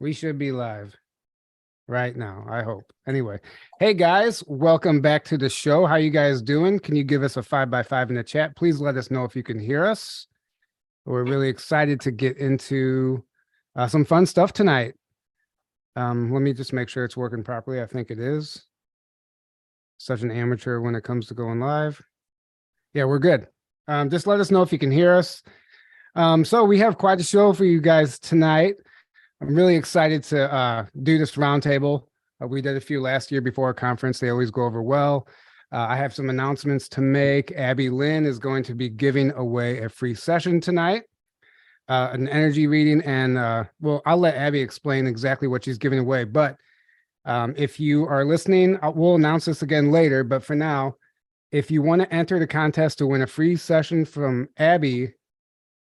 We should be live right now, I hope. Anyway, hey guys, welcome back to the show. How you guys doing? Can you give us a 5x5 in the chat? Please let us know if you can hear us. We're really excited to get into some fun stuff tonight. Let me just make sure it's working properly. I think it is. Such an amateur when it comes to going live. Yeah, we're good. Just let us know if you can hear us. So we have quite a show for you guys tonight. I'm really excited to do this roundtable. We did a few last year before our conference. They always go over well. I have some announcements to make. Abby Lynn is going to be giving away a free session tonight, an energy reading. And well, I'll let Abby explain exactly what she's giving away. But if you are listening, we'll announce this again later. But for now, if you want to enter the contest to win a free session from Abby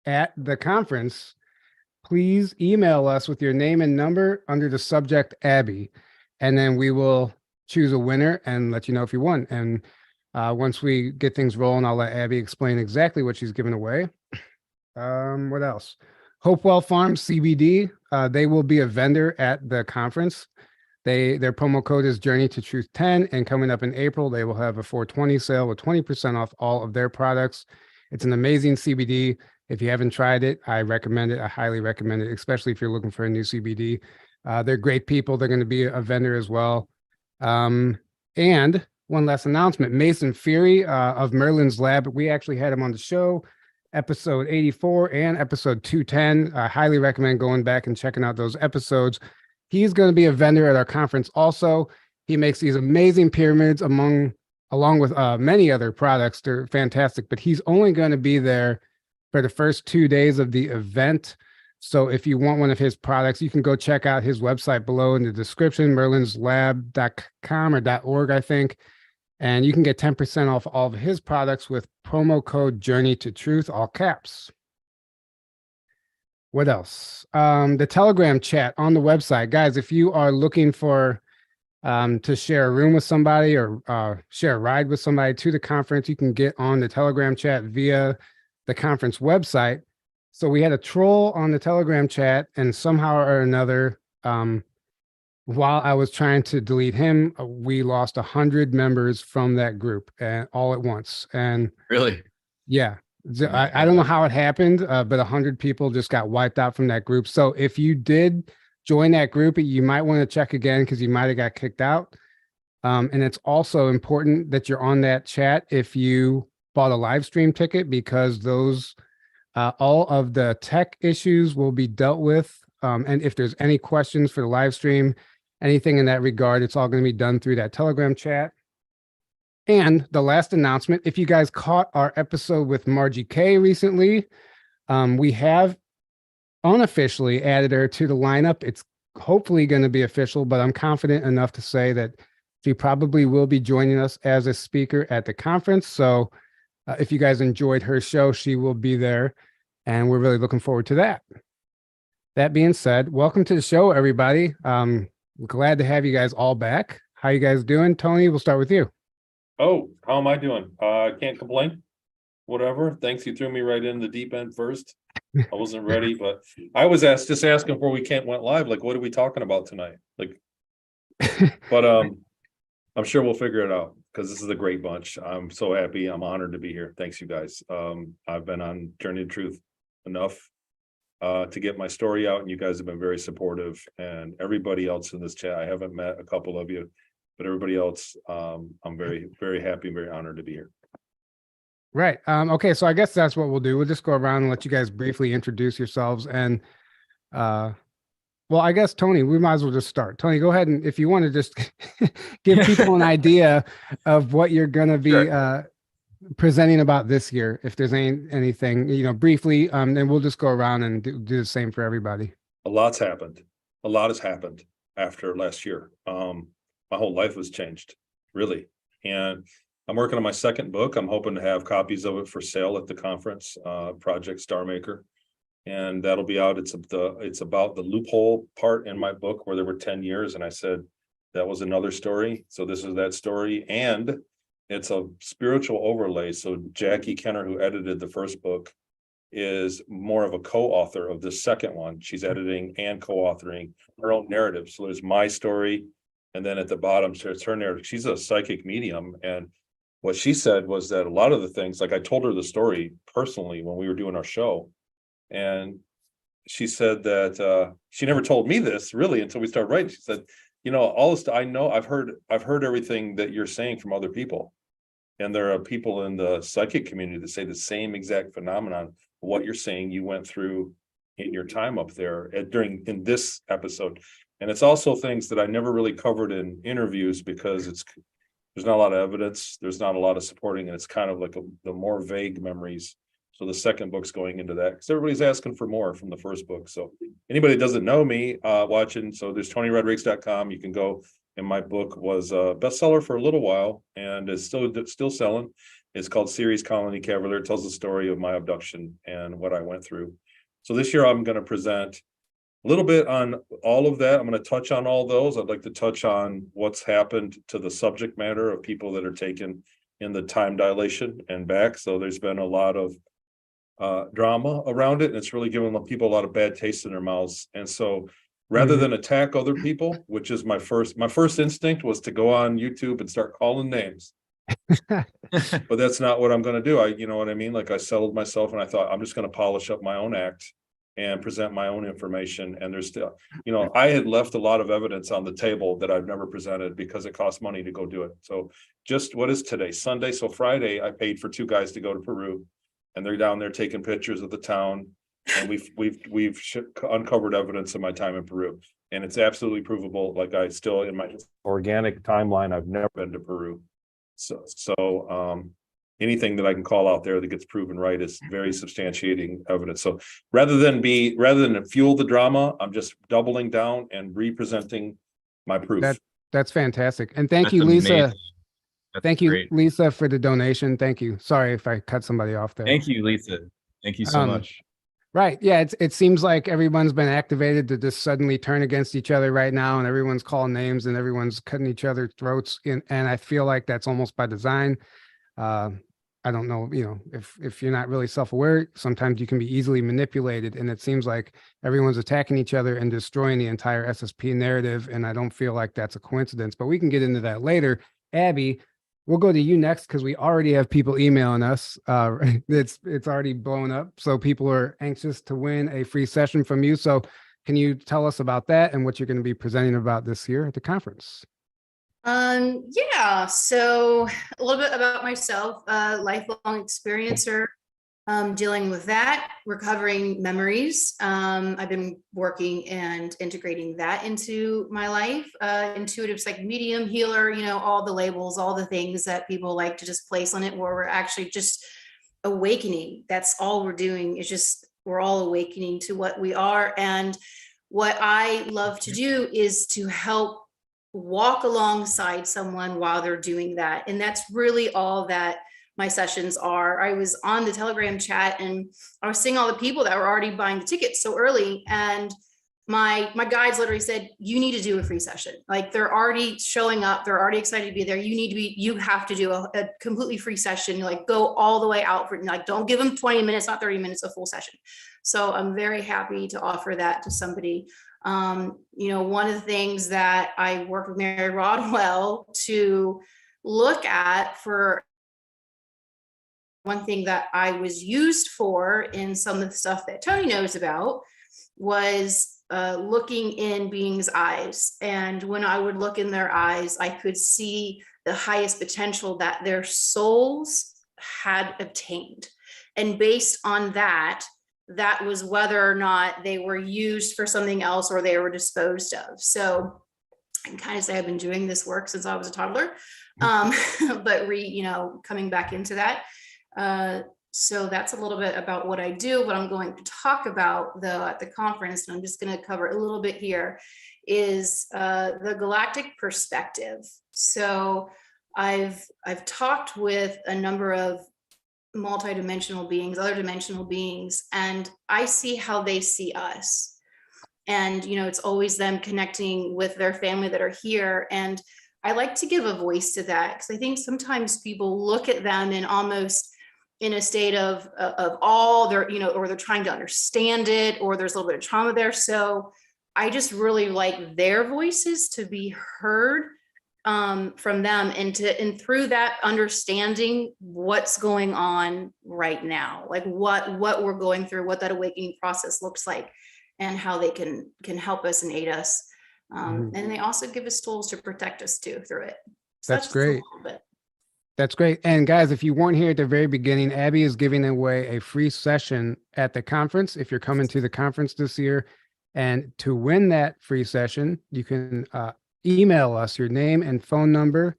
at the conference, please email us with your name and number under the subject Abby, and then we will choose a winner and let you know if you won. And once we get things rolling, I'll let Abby explain exactly what she's giving away. What else? Hopewell Farms CBD. They will be a vendor at the conference. Their promo code is Journey to Truth 10, and coming up in April, they will have a 420 sale with 20% off all of their products. It's an amazing CBD. If you haven't tried it, I recommend it. I highly recommend it, especially if you're looking for a new CBD. They're great people. They're going to be a vendor as well. And one last announcement, Mason Fury of Merlin's Lab. We actually had him on the show, episode 84 and episode 210. I highly recommend going back and checking out those episodes. He's going to be a vendor at our conference also. He makes these amazing pyramids along with many other products. They're fantastic, but he's only going to be there for the first 2 days of the event. So if you want one of his products, you can go check out his website below in the description, merlinslab.com or .org, I think. And you can get 10% off all of his products with promo code Journey to Truth, all caps. What else? The Telegram chat on the website. Guys, if you are looking for to share a room with somebody or share a ride with somebody to the conference, you can get on the Telegram chat via the conference website. So we had a troll on the Telegram chat, and somehow or another, while I was trying to delete him, we lost 100 members from that group all at once. And really, yeah, I don't know how it happened, but 100 people just got wiped out from that group. So if you did join that group, you might want to check again because you might have got kicked out. And it's also important that you're on that chat if you bought a live stream ticket, because those all of the tech issues will be dealt with. And if there's any questions for the live stream, anything in that regard, it's all going to be done through that Telegram chat. And the last announcement, if you guys caught our episode with Margie K recently, we have unofficially added her to the lineup. It's hopefully going to be official, but I'm confident enough to say that she probably will be joining us as a speaker at the conference. So if you guys enjoyed her show, she will be there, and we're really looking forward to that. That being said, welcome to the show, everybody. Glad to have you guys all back. How you guys doing? Tony, we'll start with you. Oh, how am I doing? Can't complain. Whatever. Thanks. You threw me right in the deep end first. I wasn't ready, but I was just asking before we went live, like, what are we talking about tonight? Like, but I'm sure we'll figure it out because this is a great bunch. I'm so happy. I'm honored to be here. Thanks, you guys. I've been on Journey to Truth enough to get my story out, and you guys have been very supportive. And everybody else in this chat, I haven't met a couple of you, but everybody else, I'm very, very happy and very honored to be here. Right. Okay. So I guess that's what we'll do. We'll just go around and let you guys briefly introduce yourselves. And well, I guess, Tony, we might as well just start. Tony, go ahead, and if you want to just give people an idea of what you're going to be sure. Presenting about this year, if there's anything, briefly, then we'll just go around and do the same for everybody. A lot's happened. A lot has happened after last year. My whole life was changed, really. And I'm working on my second book. I'm hoping to have copies of it for sale at the conference, Project Star Maker. And that'll be out. It's about the loophole part in my book where there were 10 years. And I said, that was another story. So this is that story. And it's a spiritual overlay. So Jackie Kenner, who edited the first book, is more of a co-author of the second one. She's editing and co-authoring her own narrative. So there's my story, and then at the bottom, so it's her narrative. She's a psychic medium, and what she said was that a lot of the things, like I told her the story personally when we were doing our show, and she said that she never told me this really until we started writing. She said, all this, I know I've heard everything that you're saying from other people. And there are people in the psychic community that say the same exact phenomenon. What you're saying you went through in your time up there in this episode. And it's also things that I never really covered in interviews because there's not a lot of evidence. There's not a lot of supporting, and it's kind of like the more vague memories. So the second book's going into that because everybody's asking for more from the first book. So anybody that doesn't know me watching, so there's TonyRedRakes.com. You can go, and my book was a bestseller for a little while and is still selling. It's called Ceres Colony Cavalier. It tells the story of my abduction and what I went through. So this year I'm going to present a little bit on all of that. I'm going to touch on all those. I'd like to touch on what's happened to the subject matter of people that are taken in the time dilation and back. So there's been a lot of drama around it, and it's really given people a lot of bad taste in their mouths. And so rather than attack other people, which is my first instinct was to go on YouTube and start calling names. But that's not what I'm going to do. You know what I mean? Like I settled myself and I thought I'm just going to polish up my own act and present my own information. And there's still, I had left a lot of evidence on the table that I've never presented because it costs money to go do it. So just what is today? Sunday. So Friday, I paid for 2 guys to go to Peru, and they're down there taking pictures of the town. And we've uncovered evidence of my time in Peru, and it's absolutely provable. Like I still in my organic timeline, I've never been to Peru. So anything that I can call out there that gets proven right is very substantiating evidence. So rather than fuel the drama, I'm just doubling down and representing my proof. That's fantastic. And thank you, Lisa. Thank you, great. Lisa, for the donation. Thank you. Sorry if I cut somebody off there. Thank you, Lisa. Thank you so much. Right. Yeah. It seems like everyone's been activated to just suddenly turn against each other right now, and everyone's calling names and everyone's cutting each other's throats. And I feel like that's almost by design. I don't know, if you're not really self-aware, sometimes you can be easily manipulated, and it seems like everyone's attacking each other and destroying the entire SSP narrative. And I don't feel like that's a coincidence, but we can get into that later. Abby, we'll go to you next because we already have people emailing us. It's already blown up. So people are anxious to win a free session from you. So can you tell us about that and what you're going to be presenting about this year at the conference? Yeah. So a little bit about myself, lifelong experiencer, dealing with that, recovering memories. I've been working and integrating that into my life. Intuitive psychic medium, healer, all the labels, all the things that people like to just place on it, where we're actually just awakening. That's all we're doing, is just, we're all awakening to what we are. And what I love to do is to help walk alongside someone while they're doing that. And that's really all that my sessions are. I was on the Telegram chat and I was seeing all the people that were already buying the tickets so early. And my guides literally said, you need to do a free session. Like, they're already showing up. They're already excited to be there. You have to do a completely free session. You go all the way out for, don't give them 20 minutes, not 30 minutes, a full session. So I'm very happy to offer that to somebody. One of the things that I worked with Mary Rodwell to look at, for one thing that I was used for in some of the stuff that Tony knows about, was looking in beings' eyes. And when I would look in their eyes, I could see the highest potential that their souls had obtained. And based on that, that was whether or not they were used for something else or they were disposed of. So I can kind of say I've been doing this work since I was a toddler, but coming back into that. So that's a little bit about what I do. What I'm going to talk about, though, at the conference, and I'm just going to cover a little bit here, is the galactic perspective. So I've talked with a number of multidimensional beings, other dimensional beings, and I see how they see us. And, it's always them connecting with their family that are here. And I like to give a voice to that, because I think sometimes people look at them and almost in a state of awe, they're, or they're trying to understand it, or there's a little bit of trauma there. So I just really like their voices to be heard from them, and through that understanding what's going on right now, like what we're going through, what that awakening process looks like, and how they can help us and aid us. And they also give us tools to protect us too through it. So That's just a little great. bit. That's great. And guys, if you weren't here at the very beginning, Abby is giving away a free session at the conference if you're coming to the conference this year. And to win that free session, you can email us your name and phone number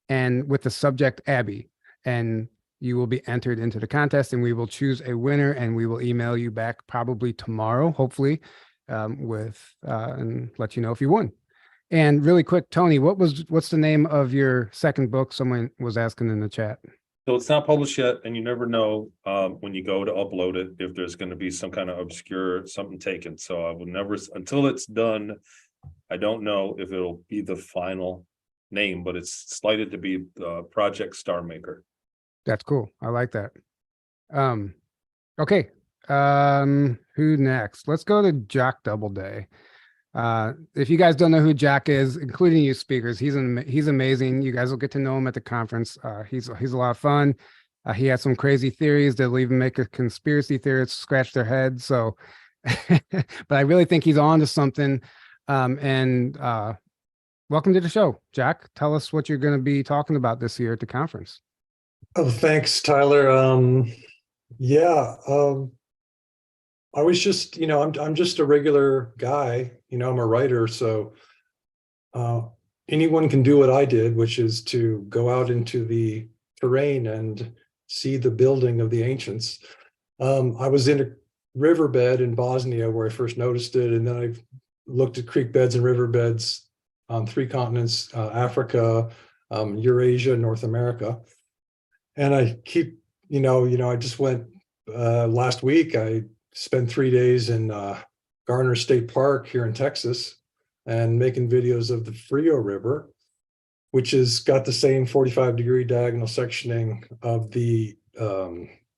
and with the subject Abby, and you will be entered into the contest, and we will choose a winner, and we will email you back probably tomorrow, hopefully, and let you know if you won. And really quick, Tony, what's the name of your second book? Someone was asking in the chat. So it's not published yet, and you never know when you go to upload it if there's going to be some kind of obscure something taken. So I will never, until it's done, I don't know if it'll be the final name, but it's slated to be Project Star Maker. That's cool. I like that. Okay. Who next? Let's go to Jack Doubleday. If you guys don't know who Jack is, including you speakers, he's amazing. You guys will get to know him at the conference. He's a lot of fun. He has some crazy theories that'll even make a conspiracy theorist scratch their head. So, but I really think he's on to something. Welcome to the show, Jack. Tell us what you're going to be talking about this year at the conference. Oh, thanks, Tyler. I was just, I'm just a regular guy, I'm a writer. So anyone can do what I did, which is to go out into the terrain and see the building of the ancients. I was in a riverbed in Bosnia where I first noticed it. And then I looked at creek beds and riverbeds on 3 continents, Africa, Eurasia, North America. And I keep, I just went last week, I spent 3 days in Garner State Park here in Texas and making videos of the Frio River, which has got the same 45-degree diagonal sectioning of the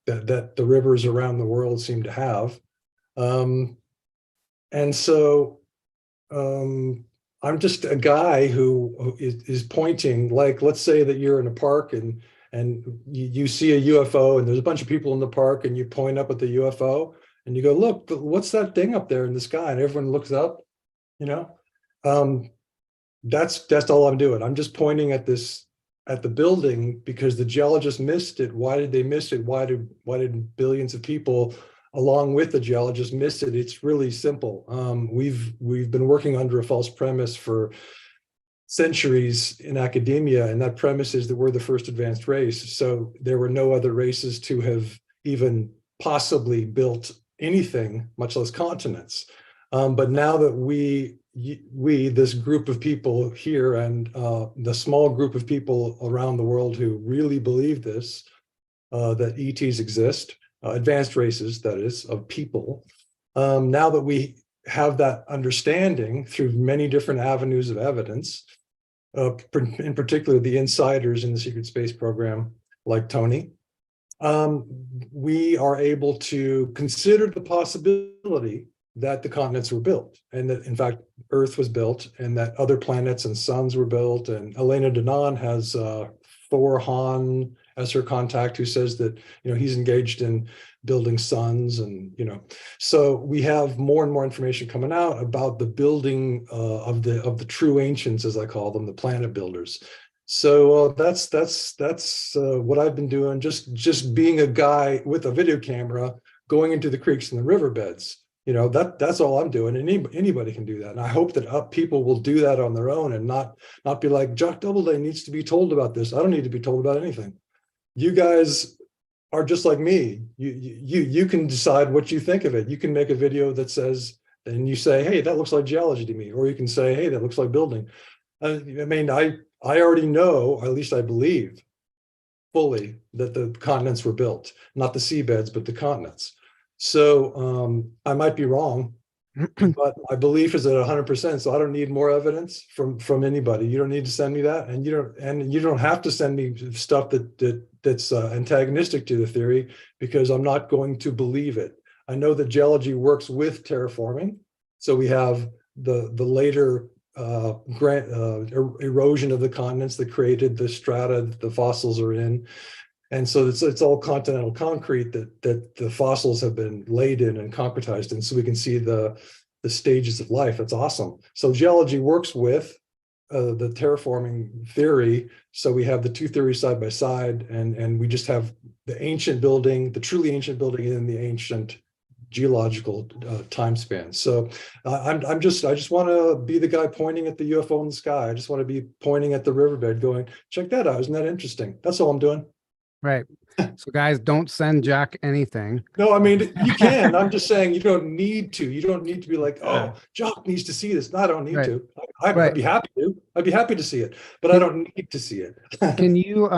that the rivers around the world seem to have. And so I'm just a guy who is pointing, like, let's say that you're in a park and you see a UFO and there's a bunch of people in the park and you point up at the UFO and you go, look, what's that thing up there in the sky? And everyone looks up, that's all I'm doing. I'm just pointing at the building because the geologists missed it. Why did they miss it? Why did billions of people along with the geologists miss it? It's really simple. We've been working under a false premise for centuries in academia, and that premise is that we're the first advanced race. So there were no other races to have even possibly built anything, much less continents. But now that we, this group of people here and the small group of people around the world who really believe this, that ETs exist, advanced races, that is, of people, now that we have that understanding through many different avenues of evidence, in particular the insiders in the secret space program, like Tony, we are able to consider the possibility that the continents were built, and that in fact Earth was built, and that other planets and suns were built. And Elena Danaan has Thor Hahn as her contact, who says that he's engaged in building suns, and so we have more and more information coming out about the building of the true ancients, as I call them, the planet builders. So that's what I've been doing, just being a guy with a video camera going into the creeks and the riverbeds. That's all I'm doing, and anybody can do that. And I hope that people will do that on their own and not be like, Jack Doubleday needs to be told about this. I don't need to be told about anything. You guys are just like me. You can decide what you think of it. You can make a video that says, and you say, hey, that looks like geology to me. Or you can say, hey, that looks like building. I already know, or at least I believe fully, that the continents were built, not the seabeds, but the continents. So I might be wrong, but my belief is at 100%. So I don't need more evidence from anybody. You don't need to send me that, and you don't have to send me stuff that that's antagonistic to the theory because I'm not going to believe it. I know that geology works with terraforming. So we have the later erosion of the continents that created the strata that the fossils are in. And so it's all continental concrete that the fossils have been laid in and concretized in, so we can see the stages of life. It's awesome. So geology works with the terraforming theory. So we have the two theories side by side, and we just have the ancient building, the truly ancient building in the ancient geological time span. So I just want to be the guy pointing at the UFO in the sky. I just want to be pointing at the riverbed going, check that out. Isn't that interesting? That's all I'm doing. Right. So guys, don't send Jack anything. No, I mean, you can. I'm just saying you don't need to. You don't need to be like, oh, Jock needs to see this. No, I don't need to. I'd be happy to. I'd be happy to see it, but I don't need to see it. Can you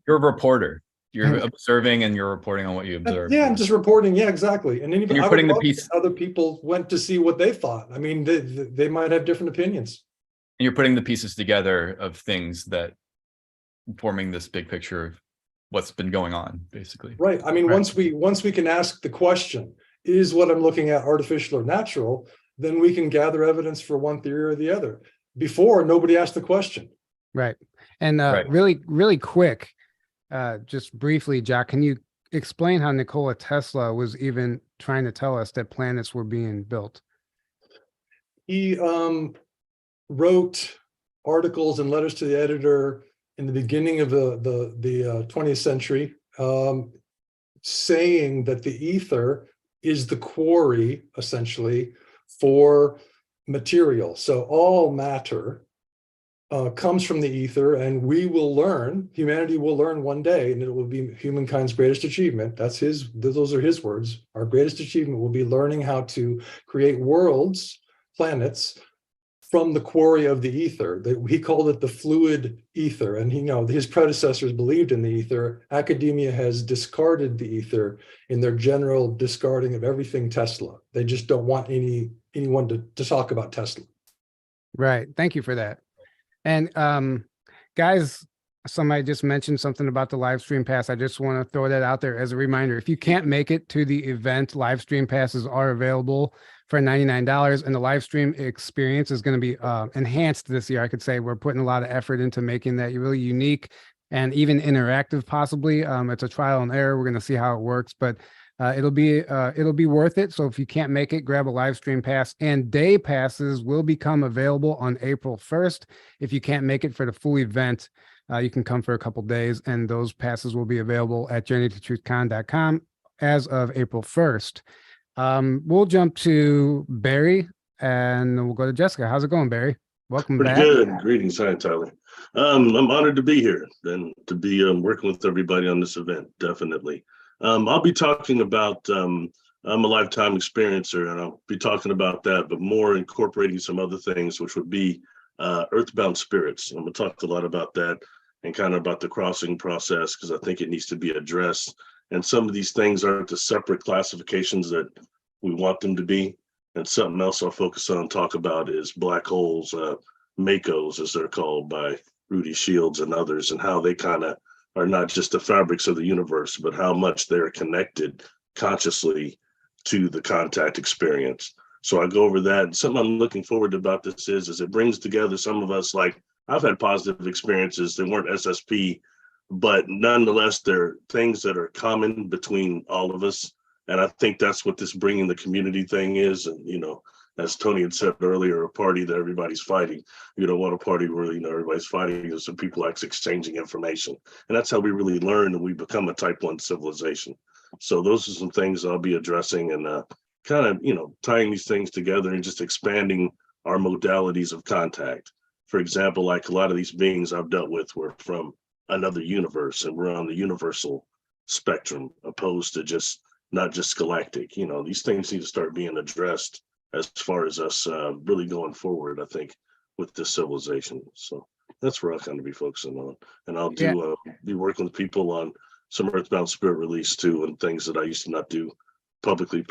You're a reporter. You're observing and you're reporting on what you observe. Yeah, I'm just reporting. Yeah, exactly. And then you're putting the piece. Other people went to see what they thought. I mean, they might have different opinions. And you're putting the pieces together of things that forming this big picture of what's been going on, basically. Right. I mean, once we can ask the question, is what I'm looking at artificial or natural, then we can gather evidence for one theory or the other. Before, nobody asked the question. Right. And really quick, just briefly, Jack, can you explain how Nikola Tesla was even trying to tell us that planets were being built? He wrote articles and letters to the editor in the beginning of the 20th century, saying that the ether is the quarry, essentially, for material. So all matter comes from the ether, and humanity will learn one day, and it will be humankind's greatest achievement. Those are his words. Our greatest achievement will be learning how to create worlds, planets, from the quarry of the ether. He called it the fluid ether, and his predecessors believed in the ether. Academia has discarded the ether in their general discarding of everything Tesla. They just don't want anyone to talk about Tesla. Right. Thank you for that. And guys, somebody just mentioned something about the live stream pass. I just want to throw that out there as a reminder. If you can't make it to the event, live stream passes are available for $99, and the live stream experience is going to be enhanced this year. I could say we're putting a lot of effort into making that really unique and even interactive, possibly. It's a trial and error. We're going to see how it works, but it'll be worth it. So if you can't make it, grab a live stream pass, and day passes will become available on April 1st. If you can't make it for the full event, you can come for a couple days, and those passes will be available at journeytotruthcon.com as of April 1st. We'll jump to Barry, and we'll go to Jessica. How's it going, Barry? Welcome back. Pretty good. Greetings. Hi, Tyler. I'm honored to be here and to be working with everybody on this event, definitely. I'll be talking about, I'm a lifetime experiencer, and I'll be talking about that, but more incorporating some other things, which would be earthbound spirits. I'm going to talk a lot about that and kind of about the crossing process, because I think it needs to be addressed. And some of these things aren't the separate classifications that we want them to be. And something else I'll focus on and talk about is black holes, MACOs, as they're called by Rudy Shields and others, and how they kind of are not just the fabrics of the universe, but how much they're connected consciously to the contact experience. So I go over that. And something I'm looking forward to about this is it brings together some of us. Like, I've had positive experiences. They weren't SSP, but nonetheless, there are things that are common between all of us. And I think that's what this bringing the community thing is. And, as Tony had said earlier, a party that everybody's fighting. You don't want a party where, everybody's fighting. There's some people actually exchanging information. And that's how we really learn, and we become a type 1 civilization. So those are some things I'll be addressing, and kind of, tying these things together and just expanding our modalities of contact. For example, like a lot of these beings I've dealt with were from another universe, and we're on the universal spectrum, opposed to not just galactic. These things need to start being addressed as far as us really going forward, I think, with this civilization. So that's where I'll kind of be focusing on. And I'll be working with people on some earthbound spirit release too, and things that I used to not do publicly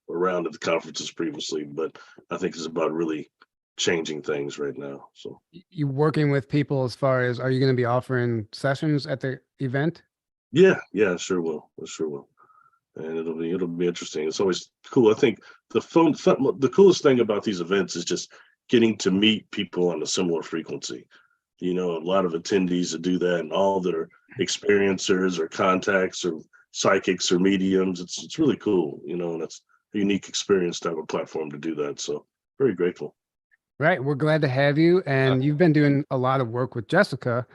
around at the conferences previously, but I think it's about really changing things right now. So you working with people as far as, are you going to be offering sessions at the event? Yeah, sure will. I sure will. And it'll be interesting. It's always cool. I think the coolest thing about these events is just getting to meet people on a similar frequency. A lot of attendees that do that, and all that are experiencers or contacts or psychics or mediums. It's really cool, and it's a unique experience to have a platform to do that. So very grateful. Right. We're glad to have you. And you've been doing a lot of work with Jessica.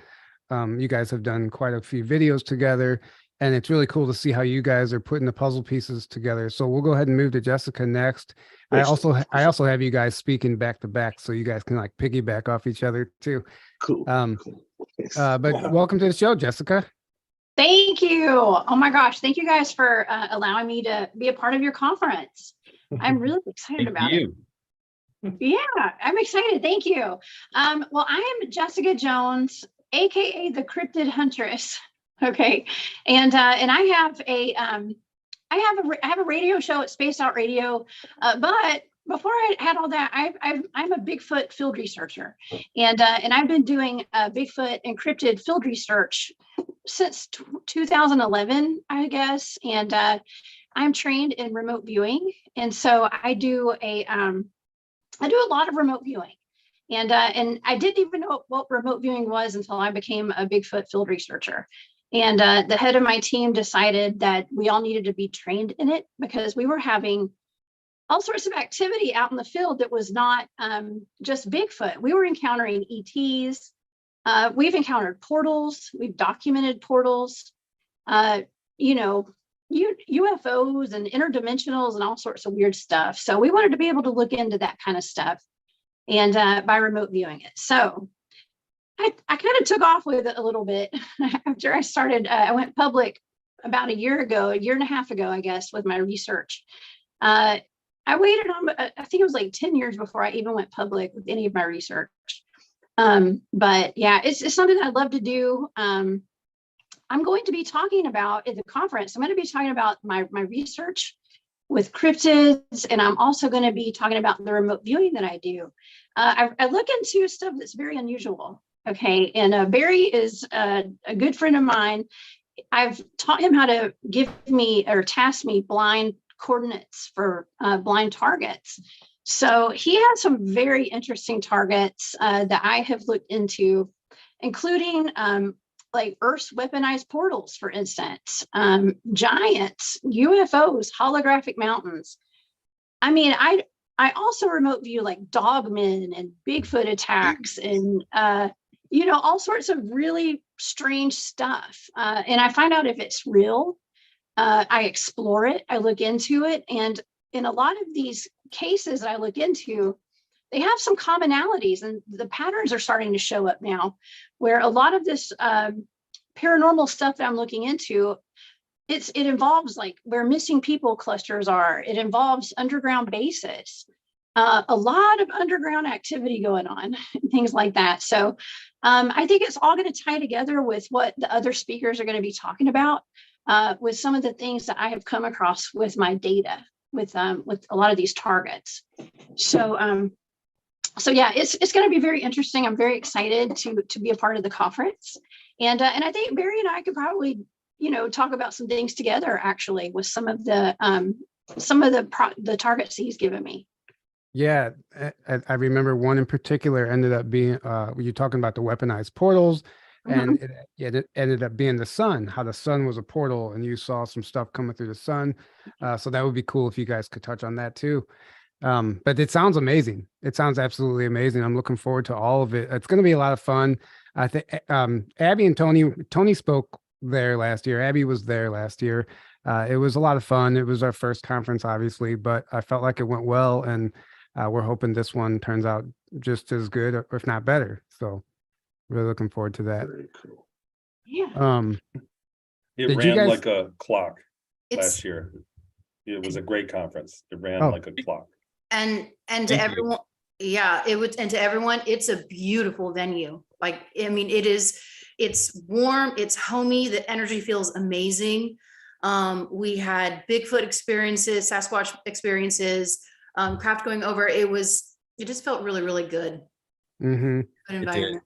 You guys have done quite a few videos together, and it's really cool to see how you guys are putting the puzzle pieces together. So we'll go ahead and move to Jessica next. I also have you guys speaking back to back, so you guys can like piggyback off each other too. Cool. But welcome to the show, Jessica. Thank you. Oh my gosh. Thank you guys for allowing me to be a part of your conference. I'm really excited about it. Yeah, I'm excited. Thank you. Well, I am Jessica Jones, aka the Cryptid Huntress. Okay, and I have a radio show at Spaced Out Radio, but before I had all that, I'm a Bigfoot field researcher, and I've been doing Bigfoot encrypted field research since 2011, I guess, and I'm trained in remote viewing, and so I do a lot of remote viewing, and I didn't even know what remote viewing was until I became a Bigfoot field researcher. And the head of my team decided that we all needed to be trained in it because we were having all sorts of activity out in the field that was not just Bigfoot. We were encountering ETs. We've encountered portals. We've documented portals, UFOs and interdimensionals and all sorts of weird stuff. So we wanted to be able to look into that kind of stuff and by remote viewing it. So I kind of took off with it a little bit after I started. I went public about a year and a half ago, I guess, with my research. I waited on, I think it was like 10 years before I even went public with any of my research. But yeah, it's something that I'd love to do. I'm going to be talking about at the conference. I'm going to be talking about my research with cryptids, and I'm also going to be talking about the remote viewing that I do. I look into stuff that's very unusual. Okay, and Barry is a good friend of mine. I've taught him how to give me or task me blind coordinates for blind targets. So he has some very interesting targets that I have looked into, including like Earth's weaponized portals, for instance, giants, UFOs, holographic mountains. I mean, I also remote view like dogmen and Bigfoot attacks and all sorts of really strange stuff. And I find out if it's real. I explore it, I look into it. And in a lot of these cases that I look into, they have some commonalities, and the patterns are starting to show up now, where a lot of this paranormal stuff that I'm looking into, it involves like where missing people clusters are. It involves underground bases. A lot of underground activity going on, things like that. So I think it's all going to tie together with what the other speakers are going to be talking about, with some of the things that I have come across with my data, with a lot of these targets. So yeah, it's going to be very interesting. I'm very excited to be a part of the conference, and I think Barry and I could probably talk about some things together, actually, with some of the targets he's given me. Yeah, I remember one in particular ended up being you're talking about the weaponized portals, and it ended up being the sun, how the sun was a portal, and you saw some stuff coming through the sun. So that would be cool if you guys could touch on that too. But it sounds amazing. It sounds absolutely amazing. I'm looking forward to all of it. It's going to be a lot of fun. I think Abby and Tony spoke there last year. Abby was there last year. It was a lot of fun. It was our first conference, obviously, but I felt like it went well, and we're hoping this one turns out just as good, or if not better. So really looking forward to that. Very cool. Yeah. It ran like a clock last year. It was a great conference. It ran like a clock. And to everyone, and to everyone, it's a beautiful venue. Like, I mean, it's warm, it's homey, the energy feels amazing. We had Bigfoot experiences, Sasquatch experiences, craft going over. It just felt really, really good. Mm-hmm. Good environment.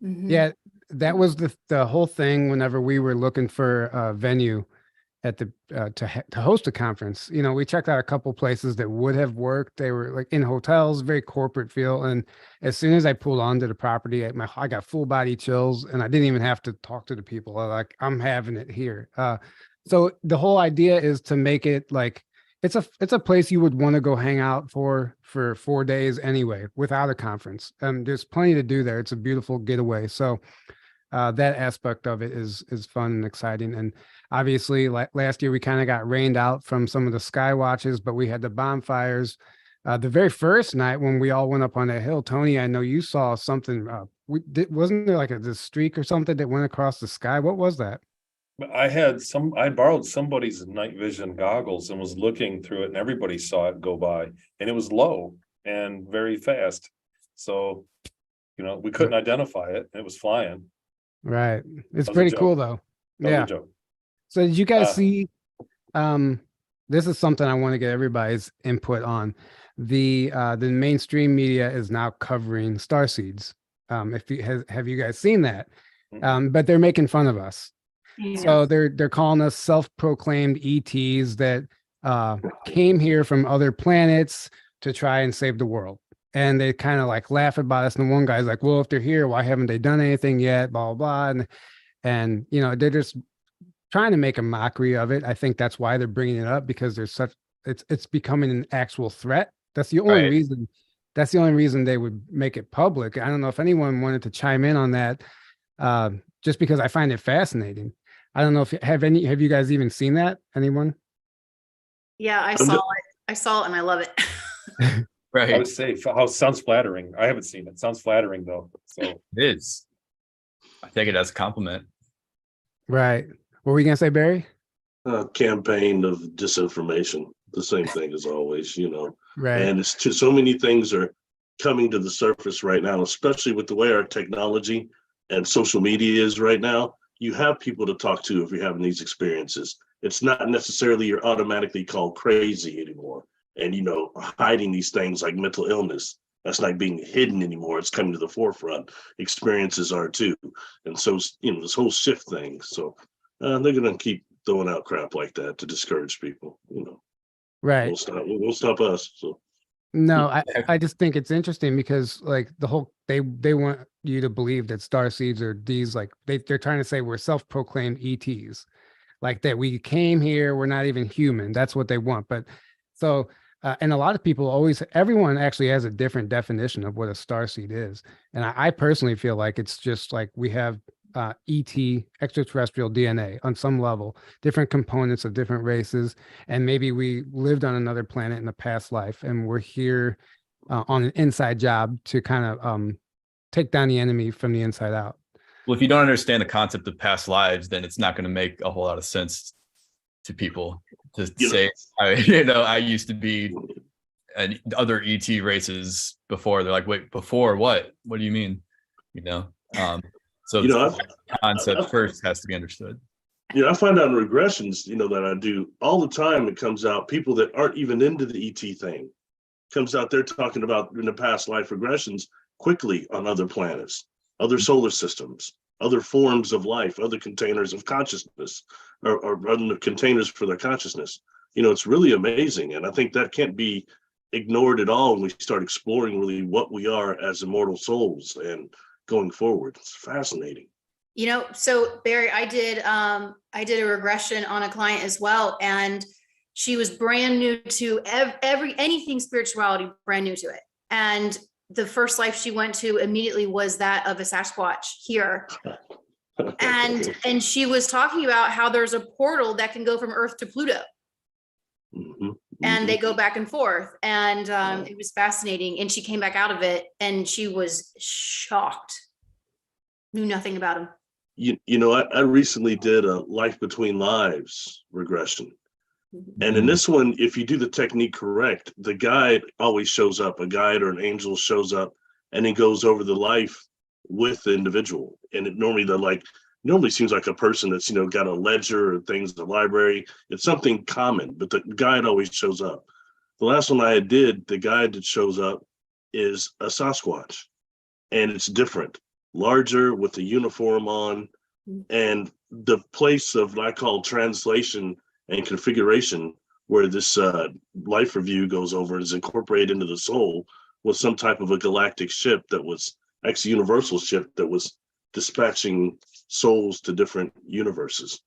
Mm-hmm. Yeah, that was the whole thing whenever we were looking for a venue at the to host a conference. You know, we checked out a couple places that would have worked. They were like in hotels, very corporate feel. And as soon as I pulled onto the property, I got full body chills, and I didn't even have to talk to the people. I'm having it here. So the whole idea is to make it like it's a place you would want to go hang out for 4 days anyway, without a conference. There's plenty to do there. It's a beautiful getaway. So that aspect of it is fun and exciting. And obviously, like last year, we kind of got rained out from some of the sky watches, but we had the bonfires. The very first night when we all went up on that hill, Tony, I know you saw something. Wasn't there like this streak or something that went across the sky? What was that? I borrowed somebody's night vision goggles and was looking through it, and everybody saw it go by, and it was low and very fast. So, we couldn't identify it. It was flying. Right. It's That was a pretty joke. cool though. That was Yeah. a joke. So did you guys Uh, see, this is something I want to get everybody's input on. The mainstream media is now covering starseeds. Have you guys seen that? But they're making fun of us. Yeah. So they're calling us self-proclaimed ETs that came here from other planets to try and save the world. And they kind of like laugh about us. And one guy's like, well, if they're here, why haven't they done anything yet? Blah, blah, blah. And they're just trying to make a mockery of it. I think that's why they're bringing it up, because it's becoming an actual threat. That's the only Right. reason. That's the only reason they would make it public. I don't know if anyone wanted to chime in on that, just because I find it fascinating. I don't know if have you guys even seen that? Anyone? Yeah, I saw it. I saw it and I love it. I Right. would say how sounds flattering. I haven't seen it. Sounds flattering though. So It is. I take it as a compliment. Right. What were you gonna say, Barry? Campaign of disinformation, the same thing as always, Right. and it's just so many things are coming to the surface right now, especially with the way our technology and social media is right now. You have people to talk to if you're having these experiences. It's not necessarily you're automatically called crazy anymore, and hiding these things like mental illness. That's not being hidden anymore. It's coming to the forefront. Experiences are too, and so this whole shift thing. So they're gonna keep throwing out crap like that to discourage people. Right. Won't stop us. So No, I just think it's interesting because like the whole they want you to believe that starseeds are these like they're trying to say we're self-proclaimed ETs, like that we came here, we're not even human. That's what they want. But so and a lot of people everyone actually has a different definition of what a starseed is. And I personally feel like it's just like we have ET extraterrestrial DNA on some level, different components of different races, and maybe we lived on another planet in a past life, and we're here on an inside job to kind of take down the enemy from the inside out. Well, if you don't understand the concept of past lives, then it's not going to make a whole lot of sense to people to say, I used to be other ET races before. They're like, wait, before what? What do you mean? So the concept first has to be understood. I find out in regressions, that I do all the time. It comes out people that aren't even into the ET thing. Comes out there talking about in the past life regressions quickly on other planets, other solar systems, other forms of life, other containers of consciousness, or other containers for their consciousness. It's really amazing. And I think that can't be ignored at all when we start exploring really what we are as immortal souls and going forward. It's fascinating. So Barry, I did a regression on a client as well, and she was brand new to anything spirituality, brand new to it. And the first life she went to immediately was that of a Sasquatch here. And she was talking about how there's a portal that can go from Earth to Pluto. Mm-hmm. And they go back and forth, and it was fascinating. And she came back out of it and she was shocked, knew nothing about him. I recently did a life between lives regression. And in this one, if you do the technique correct, the guide always shows up. A guide or an angel shows up, and he goes over the life with the individual. And it normally seems like a person that's got a ledger or things in the library. It's something common, but the guide always shows up. The last one I did, the guide that shows up is a Sasquatch, and it's different. larger with a uniform on, and the place of what I call translation and configuration, where this life review goes over and is incorporated into the soul, was some type of a galactic ship that was actually universal ship that was dispatching souls to different universes.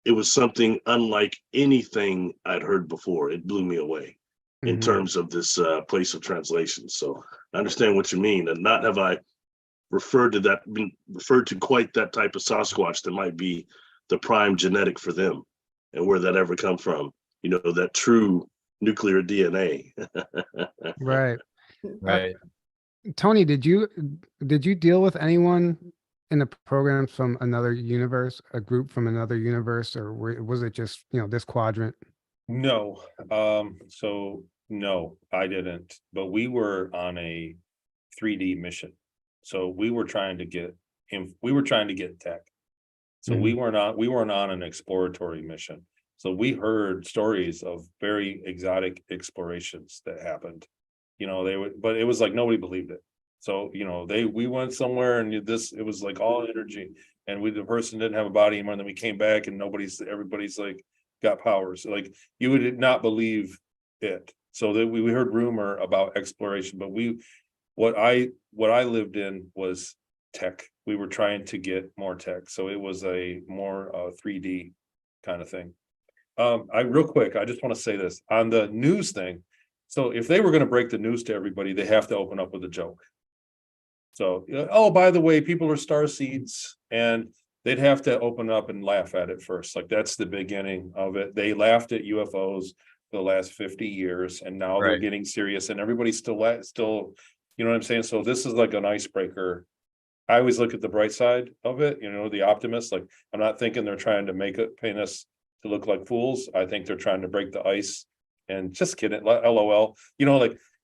It was something unlike anything I'd heard before. It blew me away in terms of this place of translation. So I understand what you mean, and not have I been referred to quite that type of Sasquatch that might be the prime genetic for them, and where that ever come from, that true nuclear DNA. Right. Right. Tony, did you deal with anyone in the programs from another universe, a group from another universe, or was it just, this quadrant? No, so no, I didn't, but we were on a 3D mission. So we were trying to get tech. So we weren't on an exploratory mission. So we heard stories of very exotic explorations that happened. But it was like nobody believed it. So, we went somewhere and it was like all energy, and the person didn't have a body anymore. And then we came back and everybody's like got powers. Like you would not believe it. So that we heard rumor about exploration, but what I lived in was tech. We were trying to get more tech. So it was a more 3D kind of thing. Real quick, I just want to say this on the news thing. So if they were going to break the news to everybody, they have to open up with a joke. So, oh, by the way, people are star seeds, and they'd have to open up and laugh at it first. Like that's the beginning of it. They laughed at UFOs for the last 50 years, and now they're getting serious, and everybody's still, you know what I'm saying? So this is like an icebreaker. I always look at the bright side of it, the optimist. Like I'm not thinking they're trying to paint us to look like fools. I think they're trying to break the ice. And just kidding, LOL.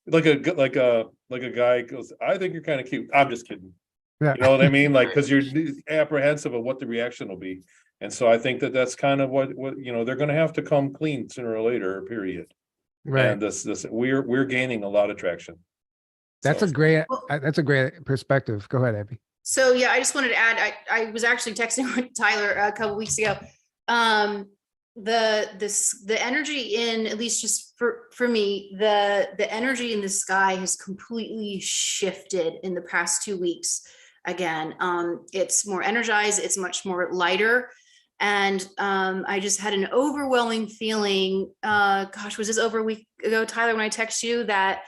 Like a guy goes, I think you're kind of cute. I'm just kidding. Yeah. You know what I mean? Like, because you're apprehensive of what the reaction will be. And so I think that's kind of what they're going to have to come clean sooner or later. Period. Right. And we're gaining a lot of traction. That's a great perspective. Go ahead, Abby. So yeah, I just wanted to add, I was actually texting with Tyler a couple weeks ago. The energy in, at least just for me, the energy in the sky has completely shifted in the past 2 weeks. Again, it's more energized, it's much more lighter. And I just had an overwhelming feeling, was this over a week ago, Tyler, when I text you that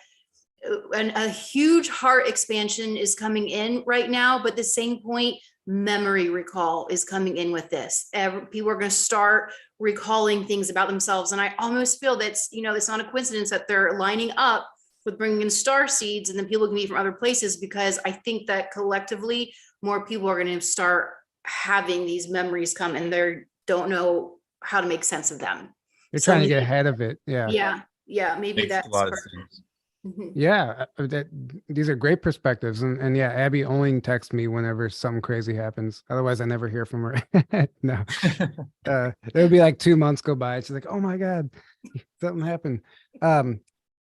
a huge heart expansion is coming in right now, but at the same point, memory recall is coming in with this. People are going to start recalling things about themselves. And I almost feel that's, it's not a coincidence that they're lining up with bringing in star seeds, and then people can be from other places, because I think that collectively more people are going to start having these memories come, and they don't know how to make sense of them. You're trying to get ahead of it. Yeah. Yeah. Maybe Makes that's a lot of sense. Yeah, these are great perspectives, and yeah, Abby only texts me whenever something crazy happens. Otherwise, I never hear from her. No, there would be like 2 months go by. She's like, "Oh my god, something happened."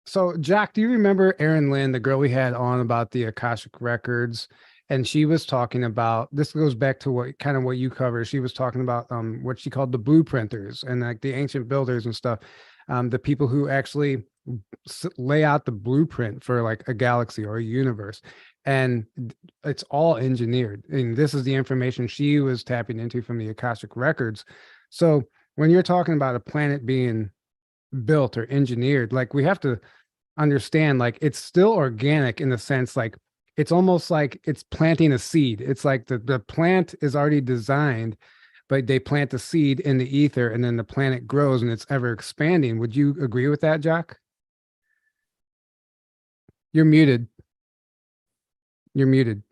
So Jack, do you remember Erin Lynn, the girl we had on about the Akashic records? And she was talking about, this goes back to what you cover. She was talking about what she called the blueprinters, and like the ancient builders and stuff, the people who actually lay out the blueprint for like a galaxy or a universe, and it's all engineered. And this is the information she was tapping into from the Akashic records. So when you're talking about a planet being built or engineered, like we have to understand, like it's still organic in the sense, like it's almost like it's planting a seed. It's like the plant is already designed, but they plant the seed in the ether, and then the planet grows and it's ever expanding. Would you agree with that, Jack? You're muted. You're muted.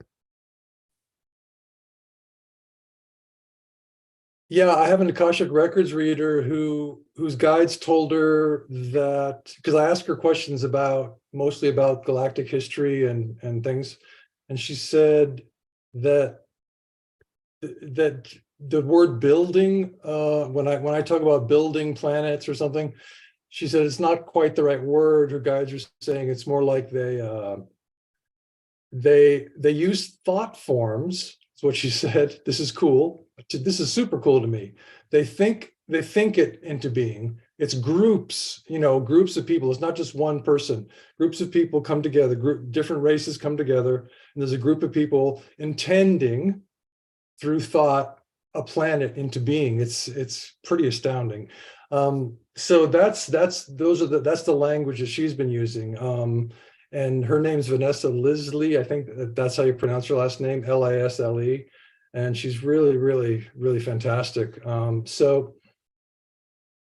Yeah, I have an Akashic Records reader whose guides told her that, because I asked her questions mostly about galactic history and things, and she said that the word building, when I talk about building planets or something, she said it's not quite the right word. Her guides are saying it's more like they're they use thought forms. That's what she said. This is cool. This is super cool to me. They think it into being. It's groups, groups of people. It's not just one person. Groups of people come together, different races come together, and there's a group of people intending through thought a planet into being. It's pretty astounding. So that's the language that she's been using. And her name's Vanessa Lisley. I think that's how you pronounce her last name, Lisle. And she's really, really, really fantastic. So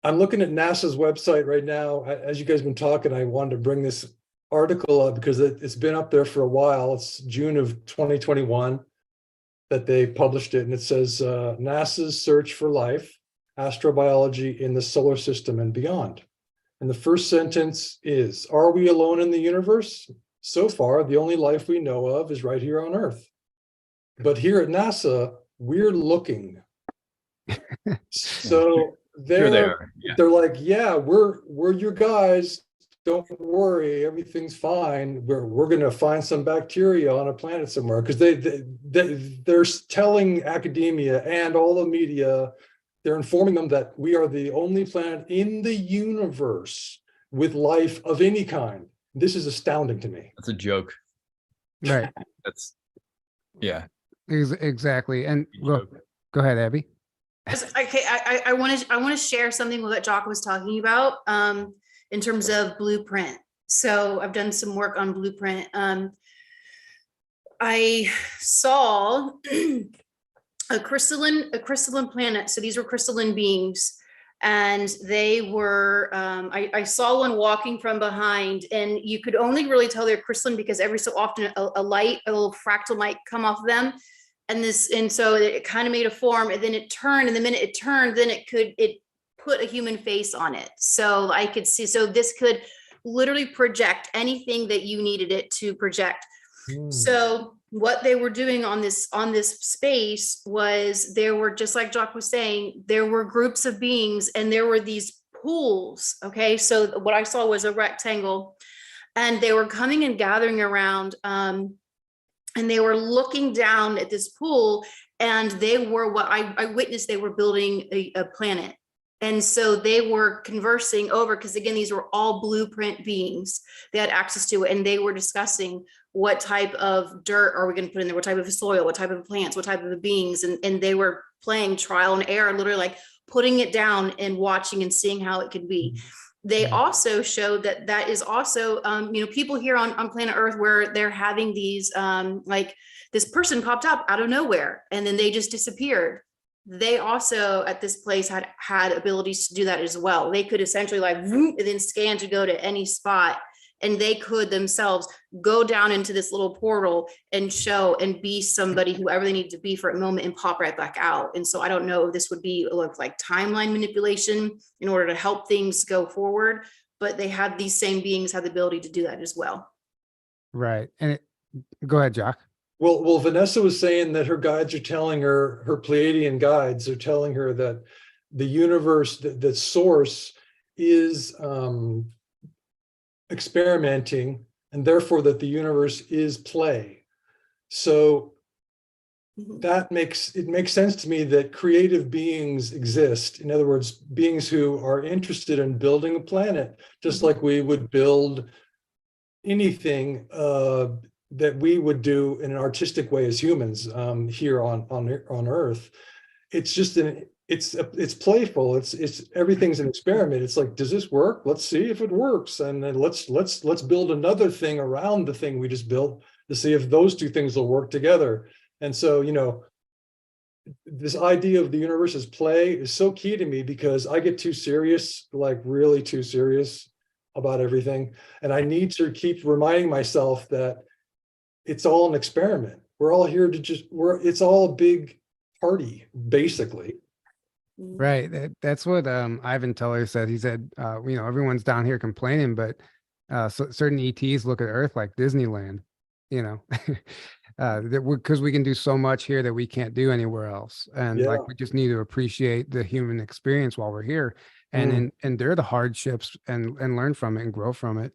I'm looking at NASA's website right now. As you guys have been talking, I wanted to bring this article up because it's been up there for a while. It's June of 2021 that they published it. And it says, NASA's search for life, astrobiology in the solar system and beyond. And the first sentence is, are we alone in the universe? So far, the only life we know of is right here on Earth. But here at NASA, we're looking. So they're like, yeah, we're your guys. Don't worry, everything's fine. We're going to find some bacteria on a planet somewhere, because they're telling academia and all the media, they're informing them that we are the only planet in the universe with life of any kind. This is astounding to me. That's a joke. Right. That's, yeah. Exactly. And go ahead, Abby. Okay, I want to share something that Jock was talking about in terms of blueprint. So I've done some work on blueprint. I saw a crystalline planet. So these were crystalline beings, and they were, I saw one walking from behind, and you could only really tell they're crystalline because every so often a little fractal might come off of them. And so it kind of made a form, and then it turned, and the minute it turned, then it put a human face on it. So I could see, so this could literally project anything that you needed it to project. So what they were doing on this space was, there were, just like Jock was saying, there were groups of beings and there were these pools. Okay. So what I saw was a rectangle, and they were coming and gathering around, and they were looking down at this pool, and they were, what I witnessed, they were building a planet. And so they were conversing over, because again, these were all blueprint beings. They had access to it, and they were discussing what type of dirt are we going to put in there, what type of soil, what type of plants, what type of beings. And they were playing trial and error, literally like putting it down and watching and seeing how it could be. They also showed that is also, people here on planet Earth, where they're having these, like this person popped up out of nowhere and then they just disappeared. They also at this place had abilities to do that as well. They could essentially like and then scan to go to any spot, and they could themselves go down into this little portal and show and be somebody, whoever they need to be for a moment, and pop right back out. And so I don't know if this would be like timeline manipulation in order to help things go forward, but they had, these same beings had the ability to do that as well. Right. And go ahead, Jock. Well, Vanessa was saying that her guides are telling her, her Pleiadian guides are telling her that the universe, the source is experimenting, and therefore that the universe is play. So that makes sense to me that creative beings exist. In other words, beings who are interested in building a planet, just like we would build anything that we would do in an artistic way as humans here on Earth. It's just it's playful. It's everything's an experiment. It's like, does this work? Let's see if it works, and then let's build another thing around the thing we just built to see if those two things will work together. And so, this idea of the universe as play is so key to me, because I get too serious, like really too serious about everything, and I need to keep reminding myself that it's all an experiment. We're all here to it's all a big party, basically. Right. That's what Ivan Teller said. He said, everyone's down here complaining, but certain ETs look at Earth like Disneyland, because we can do so much here that we can't do anywhere else. And like, we just need to appreciate the human experience while we're here and endure the hardships and learn from it and grow from it.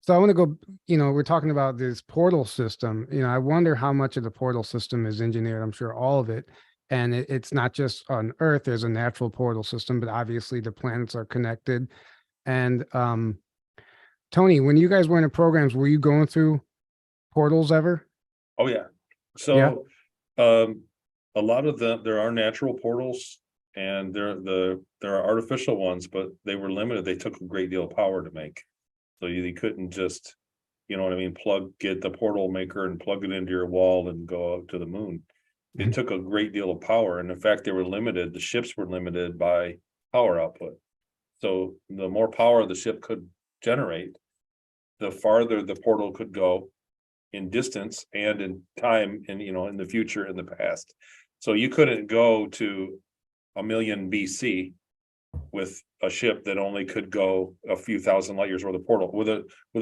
So I want to go, we're talking about this portal system. I wonder how much of the portal system is engineered. I'm sure all of it. And it's not just on Earth, there's a natural portal system, but obviously the planets are connected. And Tony, when you guys were in the programs, were you going through portals ever? Oh, yeah. So a lot of there are natural portals and there are artificial ones, but they were limited. They took a great deal of power to make. So you couldn't just, you know what I mean, get the portal maker and plug it into your wall and go out to the moon. It took a great deal of power. And in fact, they were limited. The ships were limited by power output. So the more power the ship could generate, the farther the portal could go in distance and in time and, in the future, in the past. So you couldn't go to 1,000,000 BC with a ship that only could go a few thousand light years or the portal with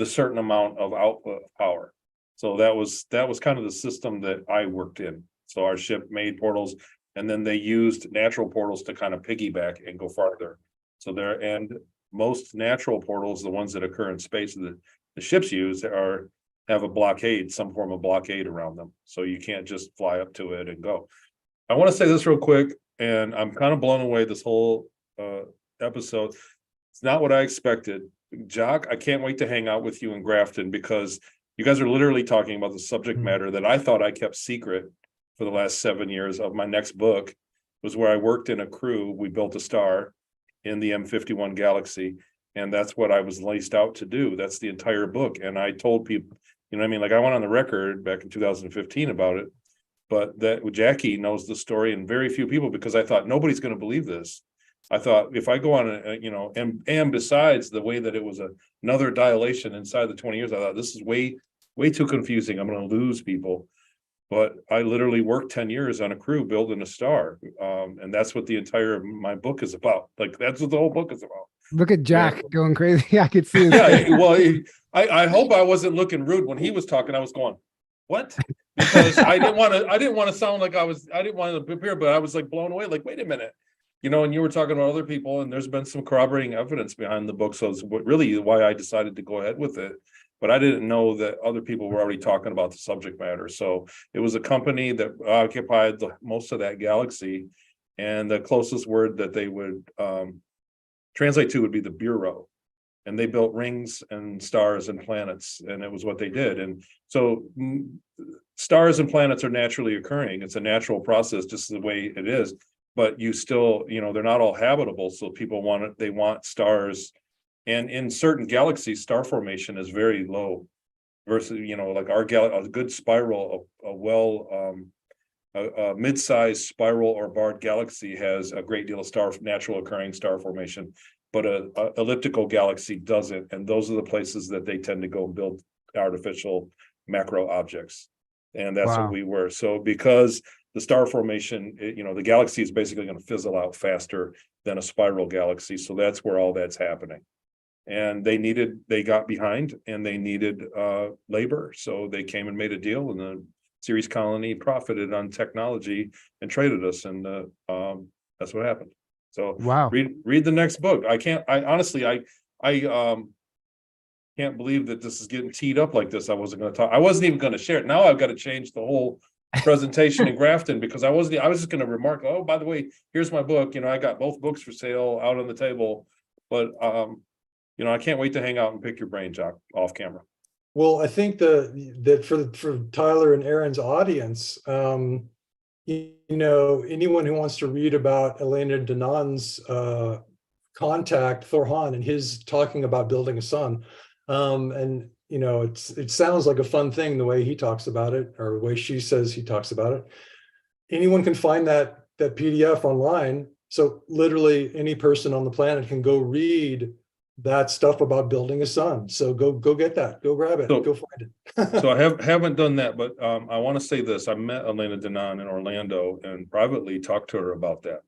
a certain amount of output power. So that was kind of the system that I worked in. So our ship made portals, and then they used natural portals to kind of piggyback and go farther. So and most natural portals, the ones that occur in space that the ships use, have a blockade, some form of blockade around them. So you can't just fly up to it and go. I want to say this real quick, and I'm kind of blown away this whole episode. It's not what I expected. Jock, I can't wait to hang out with you in Grafton, because you guys are literally talking about the subject matter that I thought I kept secret for the last 7 years of my next book. Was where I worked in a crew. We built a star in the M51 galaxy, and that's what I was laced out to do. That's the entire book. And I told people, I went on the record back in 2015 about it, but that Jackie knows the story and very few people, because I thought nobody's going to believe this. I thought if I go on, and besides the way that it was another dilation inside the 20 years, I thought this is way too confusing. I'm going to lose people. But I literally worked 10 years on a crew building a star. And that's what the entire my book is about. Like, that's what the whole book is about. Look at Jack going crazy. I could see his face. Well, I hope I wasn't looking rude when he was talking. I was going, what? Because I didn't want to sound like I didn't want to appear, but I was like blown away. Like, wait a minute. And you were talking about other people, and there's been some corroborating evidence behind the book. So it's really why I decided to go ahead with it. But I didn't know that other people were already talking about the subject matter. So it was a company that occupied most of that galaxy. And the closest word that they would translate to would be the Bureau. And they built rings and stars and planets, and it was what they did. And so stars and planets are naturally occurring. It's a natural process, just the way it is. But you still, they're not all habitable. So people they want stars. And in certain galaxies, star formation is very low versus, like our a good spiral, a mid-sized spiral or barred galaxy has a great deal of natural occurring star formation, but a elliptical galaxy doesn't. And those are the places that they tend to go and build artificial macro objects. And that's what we were. So because the star formation, the galaxy is basically going to fizzle out faster than a spiral galaxy. So that's where all that's happening. And they got behind, and they needed labor. So they came and made a deal, and the Ceres colony profited on technology and traded us. And that's what happened. So read the next book. I honestly can't believe that this is getting teed up like this. I wasn't going to talk. I wasn't even going to share it. Now I've got to change the whole presentation in Grafton, because I was just going to remark, oh, by the way, here's my book. I got both books for sale out on the table, but I can't wait to hang out and pick your brain, Jock, off camera. Well, I think that for Tyler and Aaron's audience, anyone who wants to read about Elena Danan's contact, Thor Hahn, and his talking about building a sun, and it sounds like a fun thing the way he talks about it, or the way she says he talks about it. Anyone can find that PDF online. So literally any person on the planet can go read that stuff about building a sun. So go get that, go grab it, go find it. So I haven't done that, but I want to say this. I met Elena Danan in Orlando and privately talked to her about that.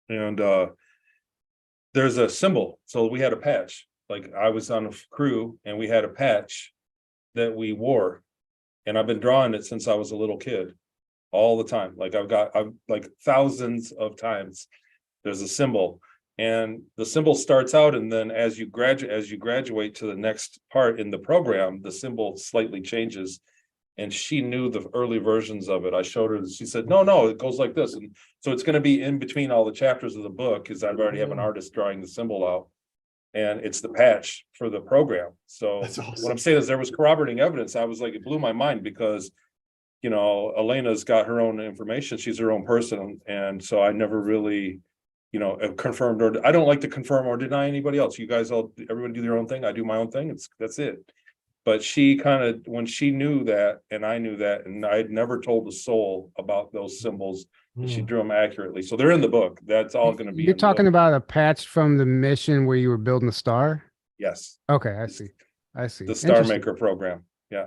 And there's a symbol. So we had a patch. Like, I was on a crew and we had a patch that we wore, and I've been drawing it since I was a little kid, all the time. Like I've like thousands of times. There's a symbol. And the symbol starts out, and then as you graduate to the next part in the program, the symbol slightly changes. And she knew the early versions of it. I showed her, she said, no, it goes like this. And so it's going to be in between all the chapters of the book, because I've already have an artist drawing the symbol out. And it's the patch for the program. So That's awesome. what I'm saying is there was corroborating evidence. I was like, it blew my mind, because, you know, Elena's got her own information. She's her own person. And so I never really, you know, confirmed, or I don't like to confirm or deny anybody else. You guys everyone do their own thing. I do my own thing. That's it. But she kind of, when she knew that, and I knew that, and I had never told a soul about those symbols, and she drew them accurately. So they're in the book. That's all going to be. You're talking about a patch from the mission where you were building the star? Yes. Okay, I see. The Star Maker program. Yeah.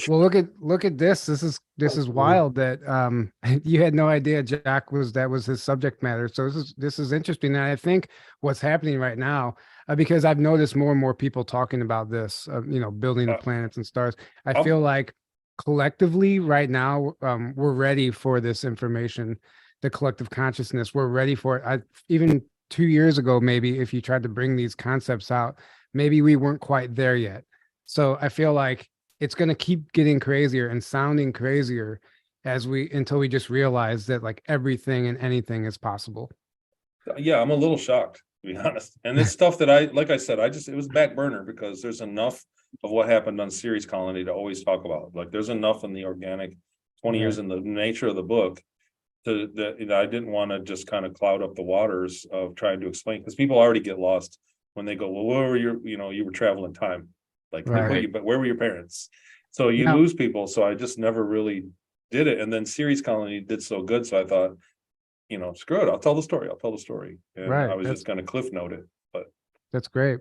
Well, look at this. This is wild that you had no idea Jack that was his subject matter. So this is interesting. And I think what's happening right now, because I've noticed more and more people talking about this, you know, building the planets and stars. I feel like collectively right now, we're ready for this information, the collective consciousness. We're ready for it. Even 2 years ago, maybe if you tried to bring these concepts out, maybe we weren't quite there yet. So I feel like it's going to keep getting crazier and sounding crazier until we just realize that like everything and anything is possible. Yeah, I'm a little shocked, to be honest. And it's stuff that like I said, it was back burner, because there's enough of what happened on Ceres Colony to always talk about. Like there's enough in the organic 20 years in the nature of the book that I didn't want to just kind of cloud up the waters of trying to explain, because people already get lost when they go, well, where were you were traveling time. Like, but where were your parents? So you lose people. So I just never really did it. And then Ceres Colony did so good. So I thought, you know, screw it. I'll tell the story. And I was just going to cliff note it, but that's great.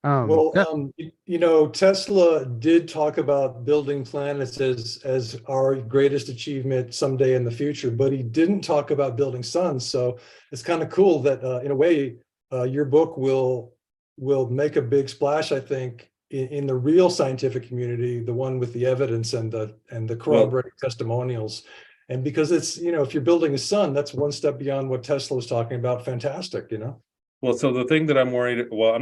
You know, Tesla did talk about building planets as our greatest achievement someday in the future, but he didn't talk about building suns. So it's kind of cool that in a way, your book will make a big splash, I think, in the real scientific community, the one with the evidence and the corroborating testimonials. And because it's, you know, if you're building a sun, that's one step beyond what Tesla was talking about. Fantastic, you know? Well, so the thing that I'm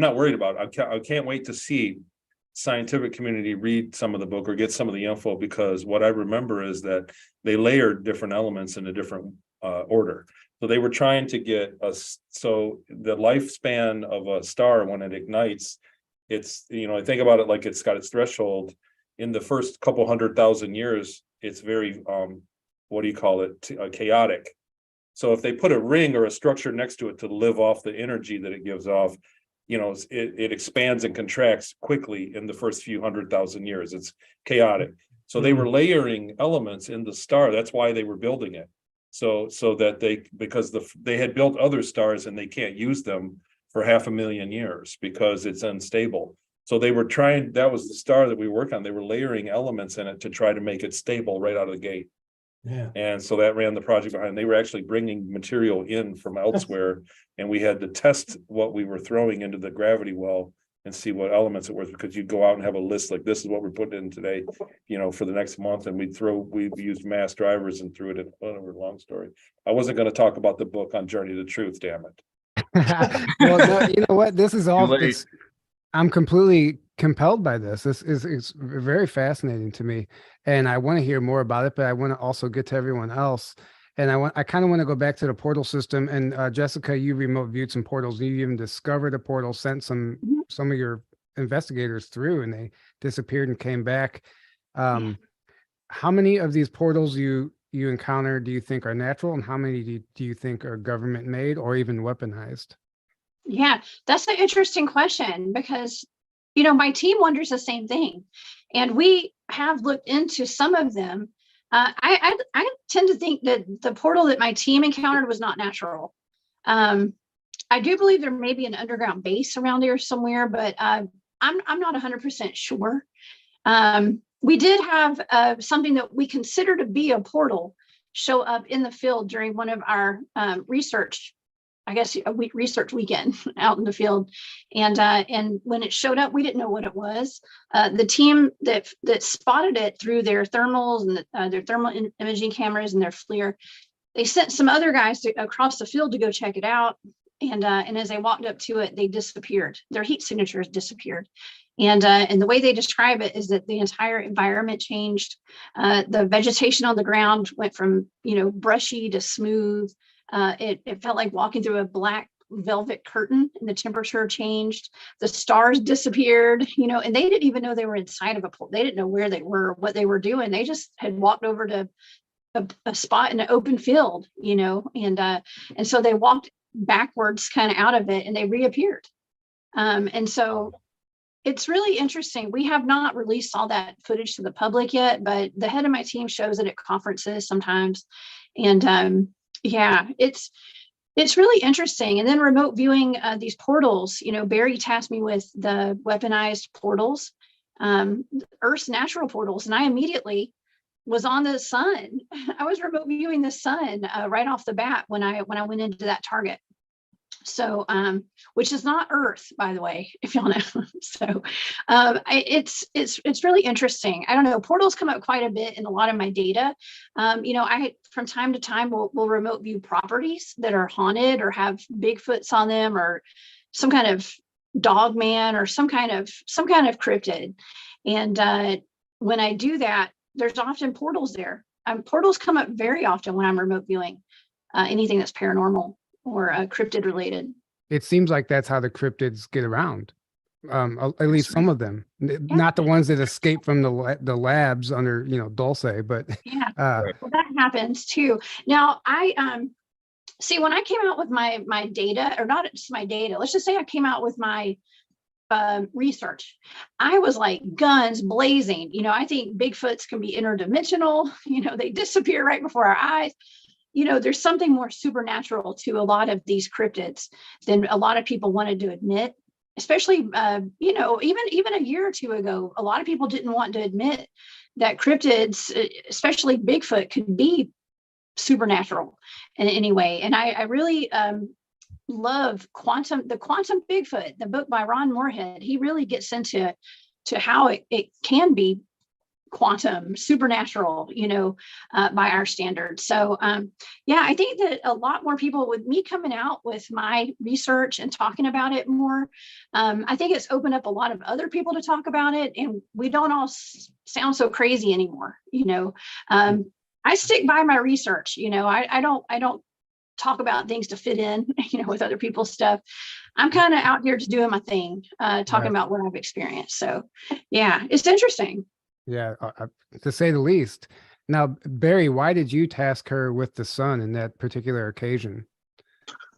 not worried about, I can't wait to see scientific community read some of the book or get some of the info, because what I remember is that they layered different elements in a different order. So they were trying to get us, so the lifespan of a star when it ignites, it's, you know, I think about it like it's got its threshold. In the first couple 100,000 years, it's very, chaotic. So if they put a ring or a structure next to it to live off the energy that it gives off, you know, it expands and contracts quickly in the first few 100,000 years. It's chaotic. So they were layering elements in the star. That's why they were building it. So that because they had built other stars and they can't use them for 500,000 years because it's unstable. So they were trying, that was the star that we work on. They were layering elements in it to try to make it stable right out of the gate. Yeah. And so that ran the project behind. They were actually bringing material in from elsewhere, and we had to test what we were throwing into the gravity well and see what elements it was, because you'd go out and have a list like, this is what we're putting in today, you know, for the next month. And we used mass drivers and threw it in, whatever, long story. I wasn't going to talk about the book on Journey to Truth, damn it. Well, no, you know what? This is all. I'm completely compelled by this. It's very fascinating to me, and I want to hear more about it. But I want to also get to everyone else, and I kind of want to go back to the portal system. And Jessica, you remote viewed some portals. You even discovered a portal, sent some of your investigators through, and they disappeared and came back. How many of these portals you encounter do you think are natural, and how many do you think are government made or even weaponized? Yeah, that's an interesting question, because, you know, my team wonders the same thing, and we have looked into some of them. I tend to think that the portal that my team encountered was not natural. I do believe there may be an underground base around there somewhere, but I'm not 100% sure. We did have something that we consider to be a portal show up in the field during one of our research weekend out in the field. And when it showed up, we didn't know what it was. The team that spotted it through their thermals and their thermal imaging cameras and their FLIR, they sent some other guys across the field to go check it out. And as I walked up to it, they disappeared. Their heat signatures disappeared. And the way they describe it is that the entire environment changed. The vegetation on the ground went from, brushy to smooth. It felt like walking through a black velvet curtain, and the temperature changed. The stars disappeared, and they didn't even know they were inside of a pool. They didn't know where they were, what they were doing. They just had walked over to a spot in an open field, and so they walked backwards kind of out of it, and they reappeared. And so it's really interesting. We have not released all that footage to the public yet, but the head of my team shows it at conferences sometimes. And yeah, it's really interesting. And then remote viewing these portals, Barry tasked me with the weaponized portals, Earth's natural portals. And I immediately was on the sun. I was remote viewing the sun right off the bat when I went into that target. So, which is not Earth, by the way, if y'all know. So, it's really interesting. I don't know. Portals come up quite a bit in a lot of my data. I from time to time will remote view properties that are haunted or have Bigfoots on them, or some kind of dog man, or some kind of cryptid. And when I do that, there's often portals there. Portals come up very often when I'm remote viewing anything that's paranormal or cryptid related. It seems like that's how the cryptids get around. At least some of them, not the ones that escape from the labs under, Dulce, but yeah, well, that happens too. Now I see, when I came out with my data, or not just my data, let's just say I came out with my research, I was like guns blazing. I think Bigfoots can be interdimensional. They disappear right before our eyes. There's something more supernatural to a lot of these cryptids than a lot of people wanted to admit, especially, even a year or two ago, a lot of people didn't want to admit that cryptids, especially Bigfoot, could be supernatural in any way. And I really love the Quantum Bigfoot, the book by Ron Moorhead. He really gets into how it can be quantum supernatural, by our standards. So I think that a lot more people, with me coming out with my research and talking about it more, I think it's opened up a lot of other people to talk about it, and we don't all sound so crazy anymore. I stick by my research. I don't talk about things to fit in, with other people's stuff. I'm kind of out here just doing my thing, talking about what I've experienced. So yeah, it's interesting. Yeah, to say the least. Now, Barry, why did you task her with the sun in that particular occasion?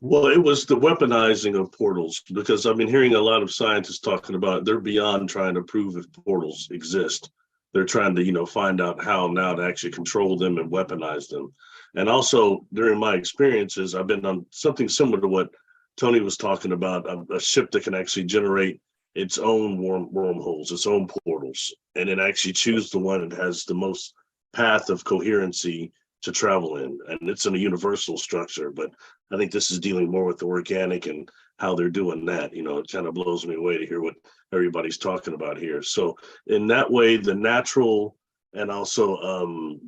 Well, it was the weaponizing of portals, because I've been hearing a lot of scientists talking about they're beyond trying to prove if portals exist. They're trying to, find out how now to actually control them and weaponize them. And also, during my experiences, I've been on something similar to what Tony was talking about, a ship that can actually generate its own wormholes, its own portals, and then actually choose the one that has the most path of coherency to travel in. And it's in a universal structure, but I think this is dealing more with the organic and how they're doing that. It kind of blows me away to hear what everybody's talking about here. So in that way, the natural and also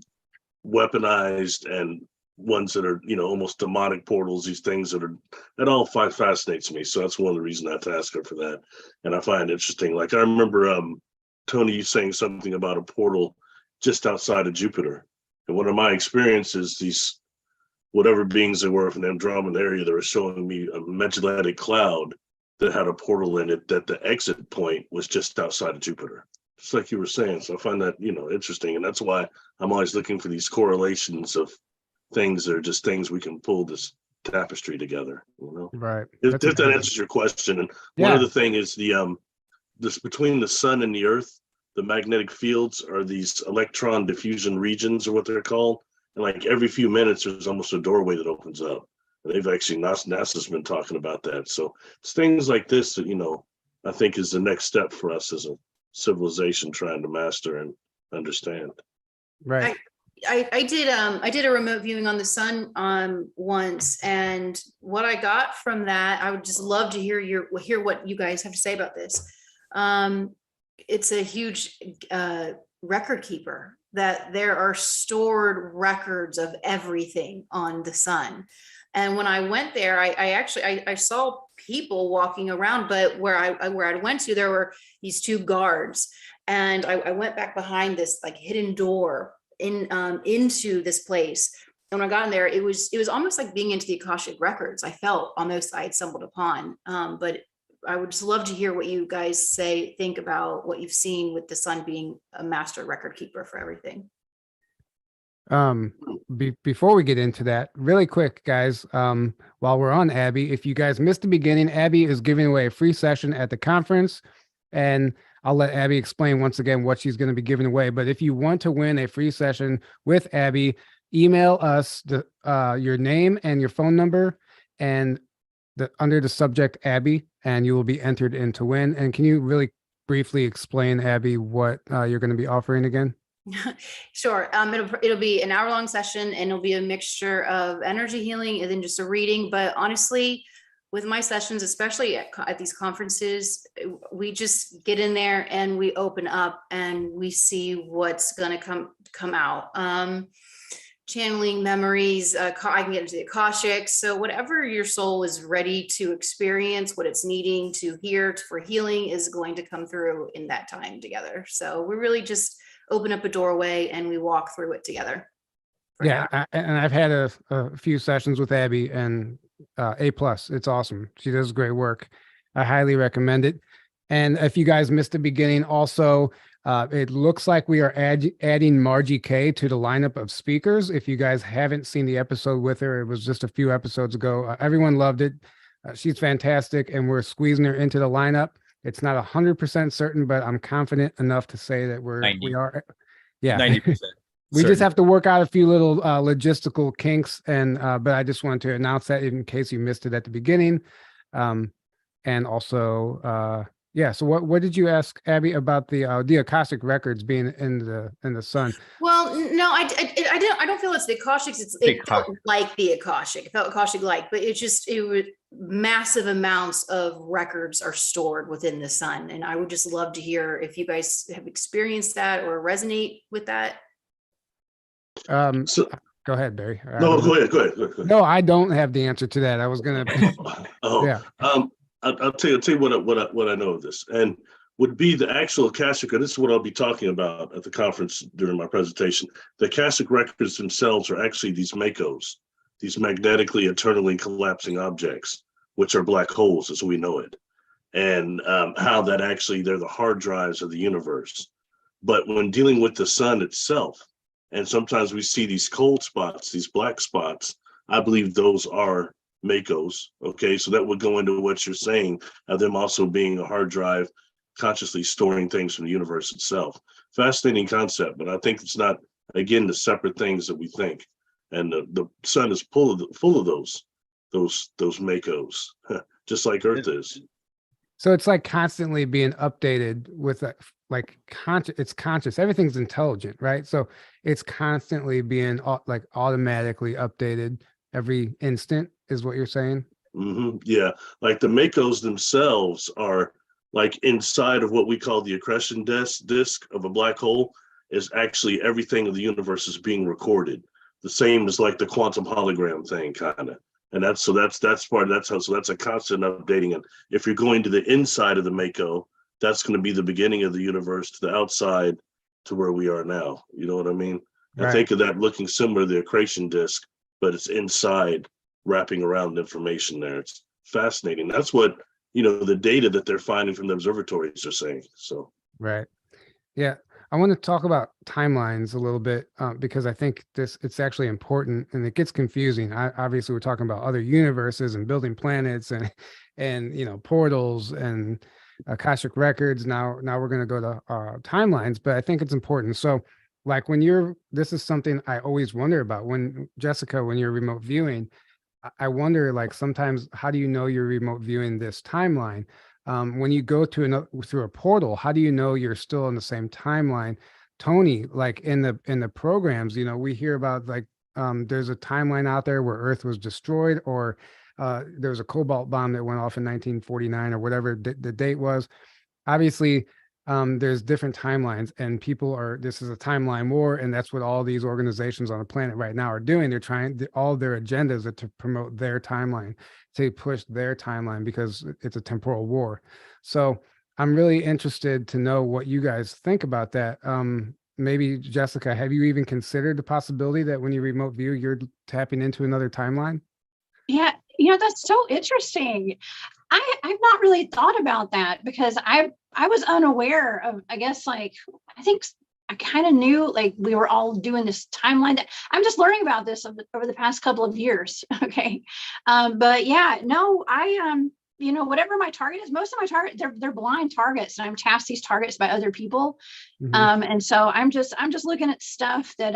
weaponized and ones that are, almost demonic portals, these things that all fascinates me. So that's one of the reasons I task her for that. And I find it interesting. Like I remember, Tony, you saying something about a portal just outside of Jupiter. And one of my experiences, these, whatever beings they were from the Andromeda area, they were showing me a magellanic cloud that had a portal in it, that the exit point was just outside of Jupiter. Just like you were saying. So I find that, interesting. And that's why I'm always looking for these correlations of things that are just things we can pull this tapestry together, Right. If that answers your question. And one other thing is this between the sun and the earth, the magnetic fields are these electron diffusion regions, or what they're called. And like every few minutes, there's almost a doorway that opens up. And they've actually, NASA's been talking about that. So it's things like this that, I think is the next step for us as a civilization trying to master and understand. Right. I did a remote viewing on the sun once, and what I got from that, I would just love to hear what you guys have to say about this. It's a huge record keeper, that there are stored records of everything on the sun. And when I went there, I saw people walking around, but where I went to, there were these two guards, and I went back behind this like hidden door into this place. And when I got in there, it was almost like being into the Akashic records. I felt almost I had stumbled upon, but I would just love to hear what you guys think about what you've seen with the sun being a master record keeper for everything. Before we get into that, really quick, guys, while we're on Abby, if you guys missed the beginning, Abby is giving away a free session at the conference, and I'll let Abby explain once again what she's going to be giving away. But if you want to win a free session with Abby, email us your name and your phone number and under the subject Abby, and you will be entered in to win. And can you really briefly explain, Abby, what you're going to be offering again? Sure. It'll be an hour-long session, and it'll be a mixture of energy healing and then just a reading. But honestly, with my sessions, especially at these conferences, we just get in there and we open up and we see what's going to come out. Channeling memories, I can get into the Akashic. So whatever your soul is ready to experience, what it's needing to hear for healing is going to come through in that time together. So we really just open up a doorway and we walk through it together. Yeah, and I've had a few sessions with Abby, and A+, it's awesome. She does great work. I highly recommend it. And if you guys missed the beginning, also, it looks like we are adding Margie K to the lineup of speakers. If you guys haven't seen the episode with her, it was just a few episodes ago. Everyone loved it. She's fantastic, and we're squeezing her into the lineup. It's not 100% certain, but I'm confident enough to say that we are. Yeah, 90%. We just have to work out a few little logistical kinks, and but I just wanted to announce that in case you missed it at the beginning. And also, yeah. So what did you ask Abby about the Akashic records being in the sun? Well, no, I don't feel it's the Akashic. It felt like the Akashic. It felt Akashic-like, but it was massive amounts of records are stored within the sun, and I would just love to hear if you guys have experienced that or resonate with that. So Go ahead, Barry. no, go ahead. No, I don't have the answer to that. I was gonna. Yeah. I'll tell you what I know of this, and would be the actual Akashic. This is what I'll be talking about at the conference during my presentation. The Akashic records themselves are actually these MACOs, these magnetically eternally collapsing objects, which are black holes as we know it, and how that actually they're the hard drives of the universe. But when dealing with the sun itself, and sometimes we see these cold spots, these black spots, I believe those are MACOs. Okay, so that would go into what you're saying of them also being a hard drive, consciously storing things from the universe itself. Fascinating concept, but I think it's not, again, the separate things that we think. And the sun is full of those MACOs, just like Earth is. So it's like constantly being updated with it's conscious. Everything's intelligent, right? So it's constantly being like automatically updated every instant, is what you're saying? Mm-hmm. Yeah, like the MACOs themselves are like inside of what we call the accretion disk of a black hole is actually everything of the universe is being recorded. The same as like the quantum hologram thing, kind of. And that's a constant updating. And if you're going to the inside of the MACO, that's going to be the beginning of the universe to the outside to where we are now. You know what I mean? Right. I think of that looking similar to the accretion disk, but it's inside, wrapping around information there. It's fascinating. That's what, the data that they're finding from the observatories are saying. So, right. Yeah. I want to talk about timelines a little bit because I think it's actually important, and it gets confusing. Obviously, we're talking about other universes and building planets and portals and Akashic records. Now we're going to go to timelines, but I think it's important. So, like this is something I always wonder about when you're remote viewing. I wonder, like, sometimes how do you know you're remote viewing this timeline? When you go through a portal, how do you know you're still in the same timeline? Tony, like in the programs, we hear about like there's a timeline out there where Earth was destroyed, or there was a cobalt bomb that went off in 1949 or whatever the date was. Obviously, there's different timelines, and this is a timeline war, and that's what all these organizations on the planet right now are doing. They're trying, all their agendas are to promote their timeline, to push their timeline, because it's a temporal war. So I'm really interested to know what you guys think about that. Maybe Jessica, have you even considered the possibility that when you remote view, you're tapping into another timeline? Yeah, that's so interesting. I've not really thought about that, because I was unaware of, I guess, like, I think I kind of knew, like, we were all doing this timeline. That I'm just learning about this over the past couple of years. Okay. But yeah, no, whatever my target is, most of my target, they're blind targets, and I'm tasked these targets by other people. Mhm. And so I'm just looking at stuff that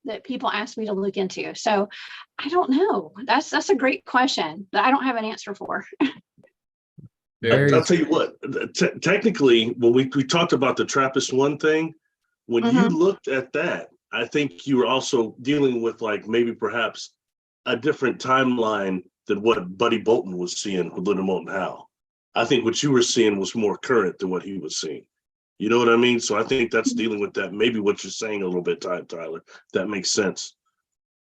that people ask me to look into. So I don't know. That's a great question that I don't have an answer for. Very I'll tell you what, technically, when we talked about the TRAPPIST-1 thing, when you looked at that, I think you were also dealing with, like, maybe perhaps a different timeline than what Buddy Bolton was seeing with Little Moulton Howe. I think what you were seeing was more current than what he was seeing. You know what I mean? So I think that's dealing with that. Maybe what you're saying a little bit, Tyler. That makes sense.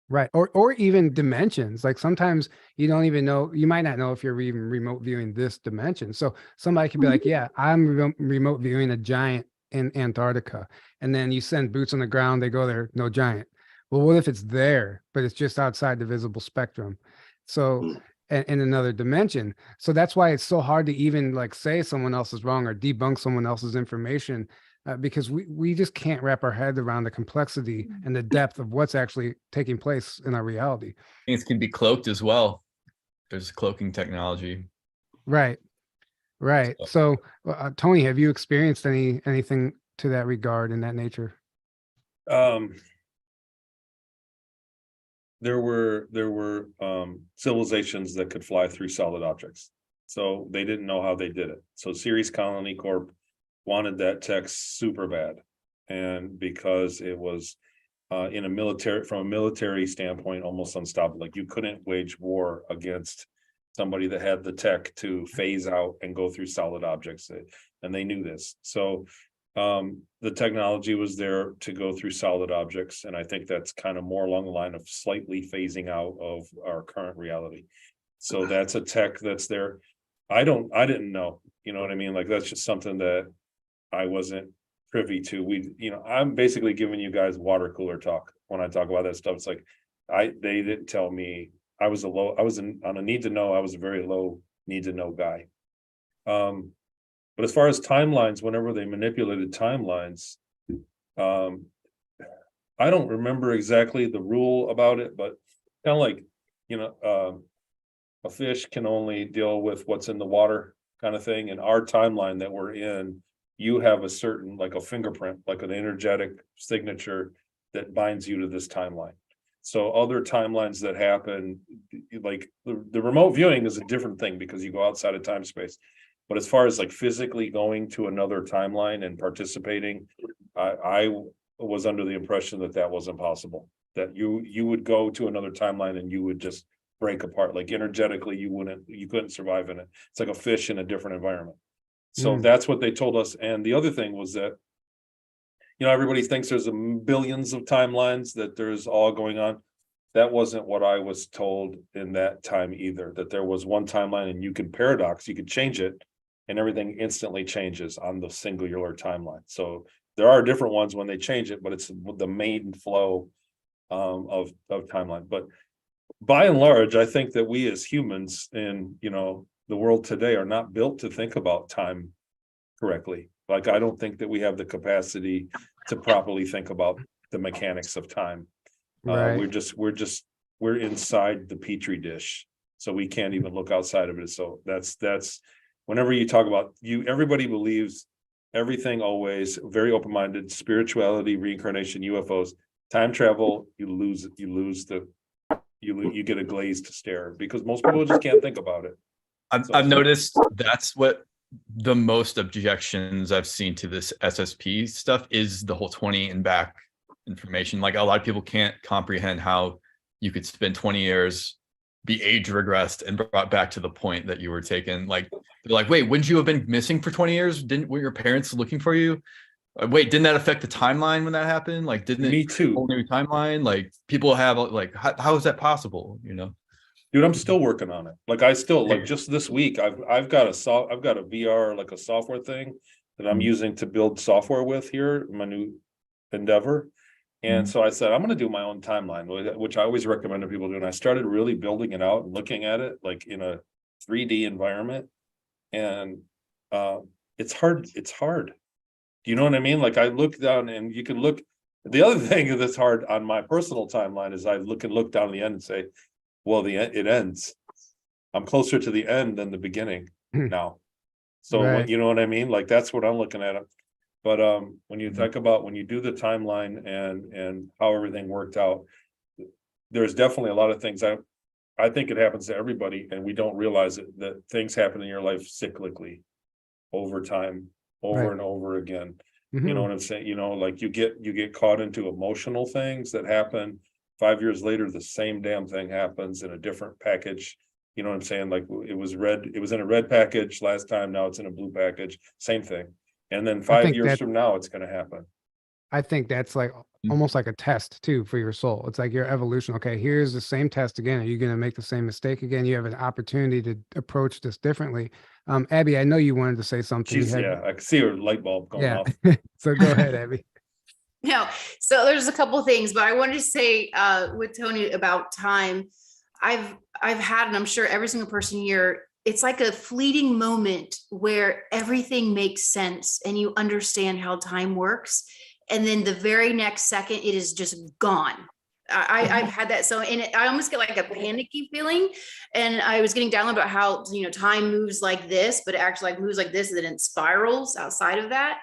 Right. Or even dimensions. Like, sometimes you don't even know, you might not know if you're even remote viewing this dimension. So somebody could be like, yeah, I'm remote viewing a giant in Antarctica. And then you send boots on the ground, they go there, no giant. Well, what if it's there, but it's just outside the visible spectrum? So in another dimension. So that's why it's so hard to even, like, say someone else is wrong or debunk someone else's information, because we just can't wrap our head around the complexity and the depth of what's actually taking place in our reality. Things can be cloaked as well. There's cloaking technology. Right. So Tony, have you experienced anything to that regard, in that nature? There were civilizations that could fly through solid objects, so they didn't know how they did it. So Ceres Colony Corp wanted that tech super bad, and because it was from a military standpoint, almost unstoppable. Like, you couldn't wage war against somebody that had the tech to phase out and go through solid objects, and they knew this. So the technology was there to go through solid objects, and I think that's kind of more along the line of slightly phasing out of our current reality. So that's a tech that's there. I didn't know, you know what I mean? Like, that's just something that I wasn't privy to. I'm basically giving you guys water cooler talk when I talk about that stuff. It's like, they didn't tell me. I was on a need to know. I was a very low need to know guy. But as far as timelines, whenever they manipulated timelines, I don't remember exactly the rule about it, but kind of like, a fish can only deal with what's in the water, kind of thing. And our timeline that we're in, you have a certain, like a fingerprint, like an energetic signature that binds you to this timeline. So other timelines that happen, like the remote viewing is a different thing, because you go outside of time space. But as far as, like, physically going to another timeline and participating, I was under the impression that wasn't possible. That you would go to another timeline and you would just break apart. Like, energetically, you couldn't survive in it. It's like a fish in a different environment. So that's what they told us. And the other thing was that, everybody thinks there's billions of timelines, that there's all going on. That wasn't what I was told in that time either, that there was one timeline and you could change it, and everything instantly changes on the singular timeline. So there are different ones when they change it, but it's the main flow of timeline. But by and large, I think that we as humans in, the world today are not built to think about time correctly. Like, I don't think that we have the capacity to properly think about the mechanics of time. Right. We're inside the petri dish, so we can't even look outside of it. So that's whenever you talk about everybody believes everything always, very open-minded, spirituality, reincarnation, UFOs, time travel, you get a glazed stare, because most people just can't think about it. I've noticed that's what the most objections I've seen to this SSP stuff is, the whole 20 and back information. Like, a lot of people can't comprehend how you could spend 20 years be age regressed and brought back to the point that you were taken. Like, they're like, wait, wouldn't you have been missing for 20 years? Were your parents looking for you? Wait, didn't that affect the timeline when that happened? Like, didn't it Me too. whole new timeline? Like, people have like, how is that possible? Dude, I'm still working on it. Like I still like just this week, I've got a VR, like a software thing that I'm using to build software with here, my new endeavor. And so I said, I'm going to do my own timeline, which I always recommend to people do. And I started really building it out and looking at it like in a 3D environment. And it's hard. It's hard. Do you know what I mean? Like I look down and you can look. The other thing that's hard on my personal timeline is I look down the end and say, well, it ends. I'm closer to the end than the beginning now. So Right. you know what I mean? Like that's what I'm looking at. But when you think about when you do the timeline and how everything worked out, there's definitely a lot of things I think it happens to everybody, and we don't realize it, that things happen in your life cyclically over time, over Right. and over again. Mhm. You know what I'm saying? You know, like you get caught into emotional things that happen 5 years later, the same damn thing happens in a different package. You know what I'm saying? Like it was in a red package last time, now it's in a blue package, same thing. And then 5 think years that- from now, it's gonna happen. I think that's like almost like a test too for your soul. It's like your evolution. Okay, here's the same test again. Are you going to make the same mistake again? You have an opportunity to approach this differently. Abby, I know you wanted to say something. You had- I can see her light bulb going yeah. off. So go ahead, Abby. No, so there's a couple things, but I wanted to say with Tony about time. I've had, and I'm sure every single person here, it's like a fleeting moment where everything makes sense and you understand how time works. And then the very next second, it is just gone. I've had that. So, and I almost get like a panicky feeling. And I was getting down about how, time moves like this, but it actually like moves like this, and then it spirals outside of that.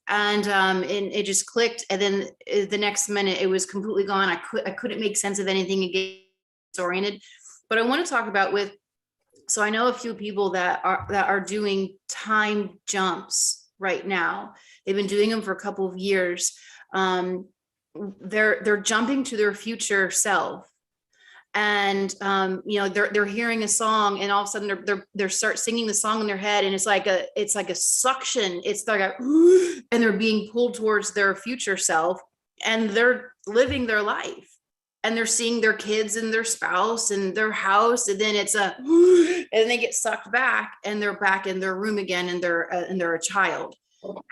And it just clicked. And then the next minute it was completely gone. I couldn't make sense of anything again, disoriented. But I want to talk about so I know a few people that are doing time jumps right now. They've been doing them for a couple of years. They're jumping to their future self, and they're hearing a song, and all of a sudden they start singing the song in their head, and it's like a suction. It's like and they're being pulled towards their future self, and they're living their life. And they're seeing their kids and their spouse and their house, and then and they get sucked back, and they're back in their room again, and they're a child.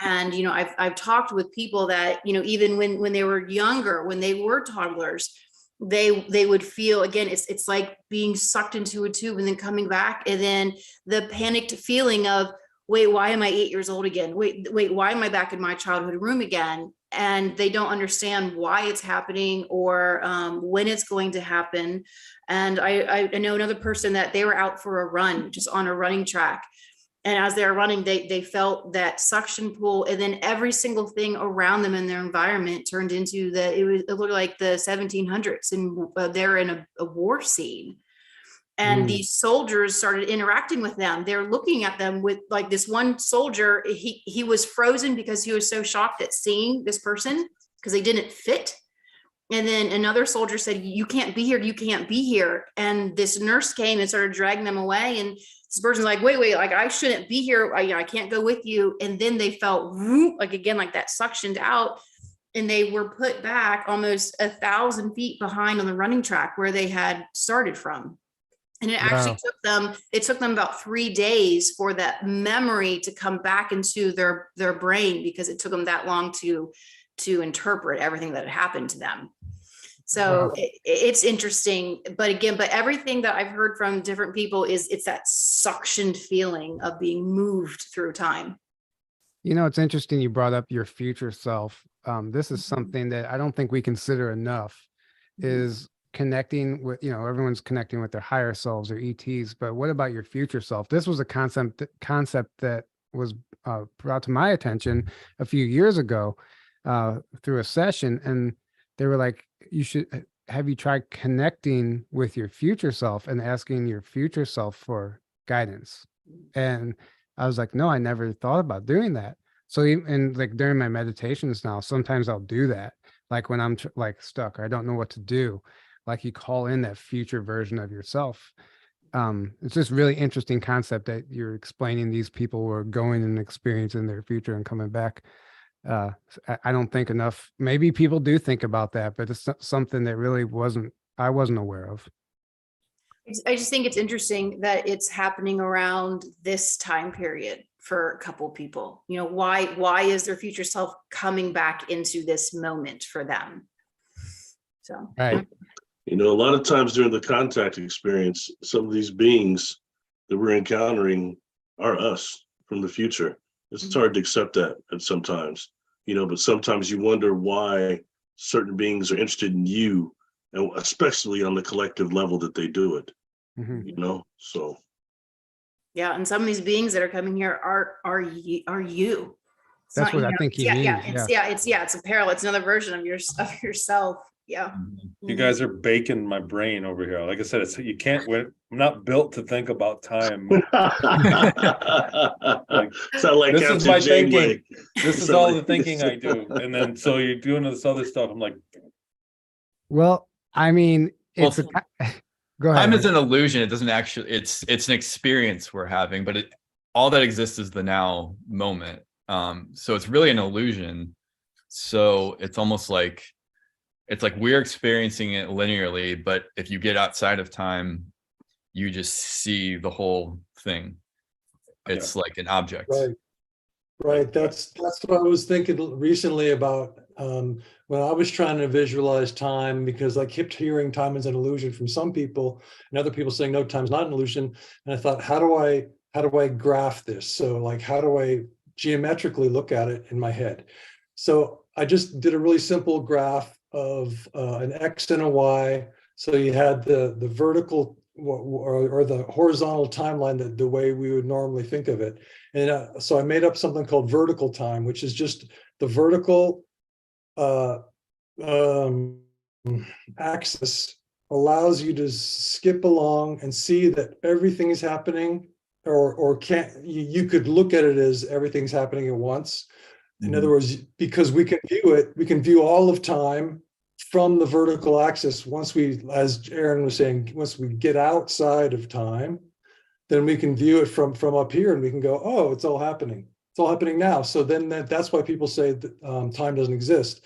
And I've talked with people that even when they were younger, when they were toddlers, they would feel again. It's like being sucked into a tube and then coming back, and then the panicked feeling of, wait, why am I 8 years old again? Wait, why am I back in my childhood room again? And they don't understand why it's happening or when it's going to happen. And I know another person that they were out for a run, just on a running track. And as they were running, they felt that suction pull, and then every single thing around them in their environment turned into it looked like the 1700s, and they're in a war scene. And these soldiers started interacting with them. They're looking at them with like this one soldier. He was frozen because he was so shocked at seeing this person because they didn't fit. And then another soldier said, "You can't be here. You can't be here." And this nurse came and started dragging them away. And this person's like, wait, like I shouldn't be here. I can't go with you. And then they felt like again, like that suctioned out. And they were put back almost 1,000 feet behind on the running track where they had started from. And it actually took them about 3 days for that memory to come back into their brain, because it took them that long to interpret everything that had happened to them. So it's interesting. But again, everything that I've heard from different people it's that suctioned feeling of being moved through time. It's interesting you brought up your future self. This is something that I don't think we consider enough, is connecting with, everyone's connecting with their higher selves or ETs, but what about your future self? This was a concept that was brought to my attention a few years ago through a session, and they were like, have you tried connecting with your future self and asking your future self for guidance? And I was like, no, I never thought about doing that. So and like during my meditations now, sometimes I'll do that, like when I'm like stuck or I don't know what to do. Like you call in that future version of yourself. it's just really interesting concept that you're explaining. These people were going and experiencing their future and coming back. I don't think enough, maybe people do think about that, but it's something that really I wasn't aware of. I just think it's interesting that it's happening around this time period for a couple people. You know, why is their future self coming back into this moment for them? So, Right. You know, a lot of times during the contact experience, some of these beings that we're encountering are us from the future. It's hard to accept that at sometimes, you know, but sometimes you wonder why certain beings are interested in you, and especially on the collective level that they do it, Mhm. you know, so. yeah, and some of these beings that are coming here are you. It's That's not, what you I know, think he yeah, means. it's a parallel. It's another version of yourself. Yeah. You guys are baking my brain over here. Like I said, it's you can't win. I'm not built to think about time. Sound like This is Captain my Janeway. thinking. This is Sound all like- the thinking I do. And then so you're doing this other stuff. I'm like, Well, I mean, Well, it's go ahead. Time is Aaron. an illusion. It doesn't actually, it's an experience we're having, but all that exists is the now moment. So it's really an illusion. So it's almost like, it's like we're experiencing it linearly, but if you get outside of time, you just see the whole thing. It's like an object. Right. That's what I was thinking recently about when I was trying to visualize time, because I kept hearing time is an illusion from some people and other people saying no, time's not an illusion. And I thought, how do I graph this? So like, how do I geometrically look at it in my head? So I just did a really simple graph of an X and a Y. So you had the vertical or the horizontal timeline, the way we would normally think of it. And so I made up something called vertical time, which is just the vertical axis allows you to skip along and see that everything is happening, or you could look at it as everything's happening at once. In other words, because we can view all of time from the vertical axis. Once we, as Aaron was saying, once we get outside of time, then we can view it from up here, and we can go, oh, it's all happening. It's all happening now. So then that's why people say that time doesn't exist,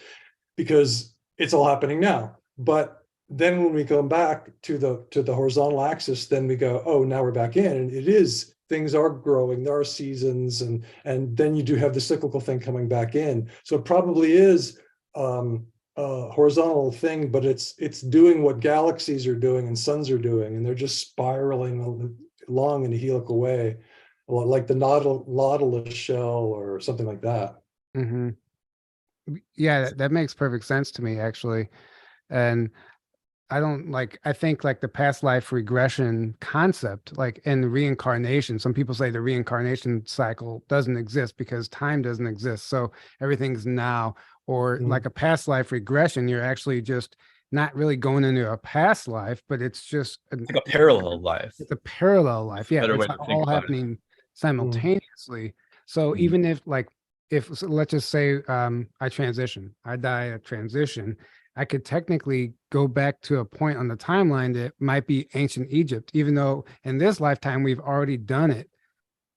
because it's all happening now. But then when we come back to the horizontal axis, then we go, oh, now we're back in, and it is, things are growing, there are seasons, and then you do have the cyclical thing coming back in. So it probably is a horizontal thing, but it's doing what galaxies are doing and suns are doing, and they're just spiraling along in a helical way, like the Nautilus shell or something like that. Mm-hmm. Yeah, that makes perfect sense to me, actually. And I think like the past life regression concept, like in reincarnation, some people say the reincarnation cycle doesn't exist because time doesn't exist. So everything's now, or like a past life regression, you're actually just not really going into a past life, but it's just Like a parallel life. It's a parallel life. Yeah, Better way it's to think all about it. happening simultaneously. So even if so let's just say I transition, I die a transition, I could technically go back to a point on the timeline that might be ancient Egypt, even though in this lifetime we've already done it.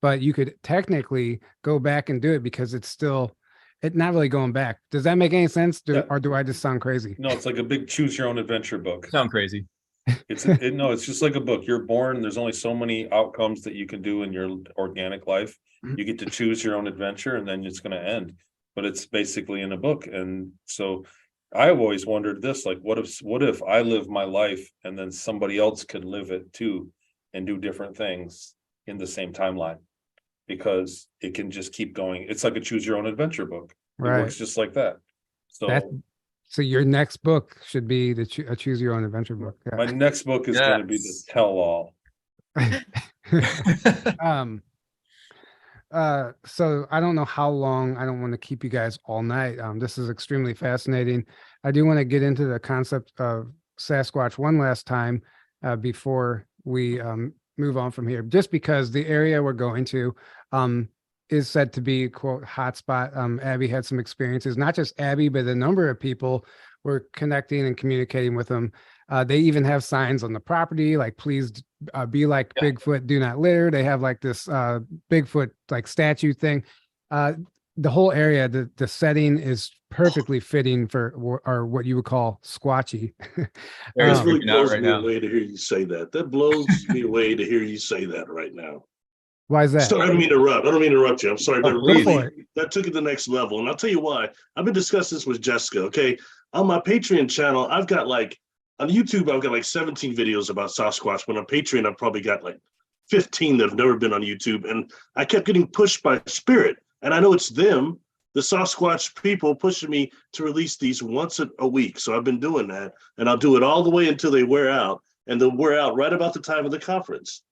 But you could technically go back and do it because it's not really going back. Does that make any sense? Or do I just sound crazy? no, it's like a big choose your own adventure book. Sound crazy. No, it's just like a book. You're born, there's only so many outcomes that you can do in your organic life. You get to choose your own adventure, and then it's going to end. But it's basically in a book. And so I've always wondered this, like, what if I live my life and then somebody else could live it too and do different things in the same timeline? Because it can just keep going. It's like a choose your own adventure book. It works just like that. So your next book should be a choose your own adventure book. Yeah. My next book is going to be the tell-all. So I don't know how long. I don't want to keep you guys all night. This is extremely fascinating. I do want to get into the concept of Sasquatch one last time before we move on from here, just because the area we're going to is said to be, quote, hotspot. Abby had some experiences, not just Abby, but a number of people we're connecting and communicating with them. They even have signs on the property, like, please be like Bigfoot, do not litter. They have like this Bigfoot like statue thing. The whole area, the setting is perfectly fitting for or what you would call squatchy. This really freaking out blows right me now. away to hear you say that. That blows me away to hear you say that right now. Why is that? Sorry, I don't mean to interrupt. I don't mean to interrupt you. I'm sorry. That please. Go for it. that took it to the next level. And I'll tell you why. I've been discussing this with Jessica. Okay. On my Patreon channel, I've got like, on YouTube, I've got like 17 videos about Sasquatch. But on Patreon, I've probably got like 15 that have never been on YouTube. And I kept getting pushed by Spirit. And I know it's them, the Sasquatch people, pushing me to release these once a week. So I've been doing that. And I'll do it all the way until they wear out. And they'll wear out right about the time of the conference.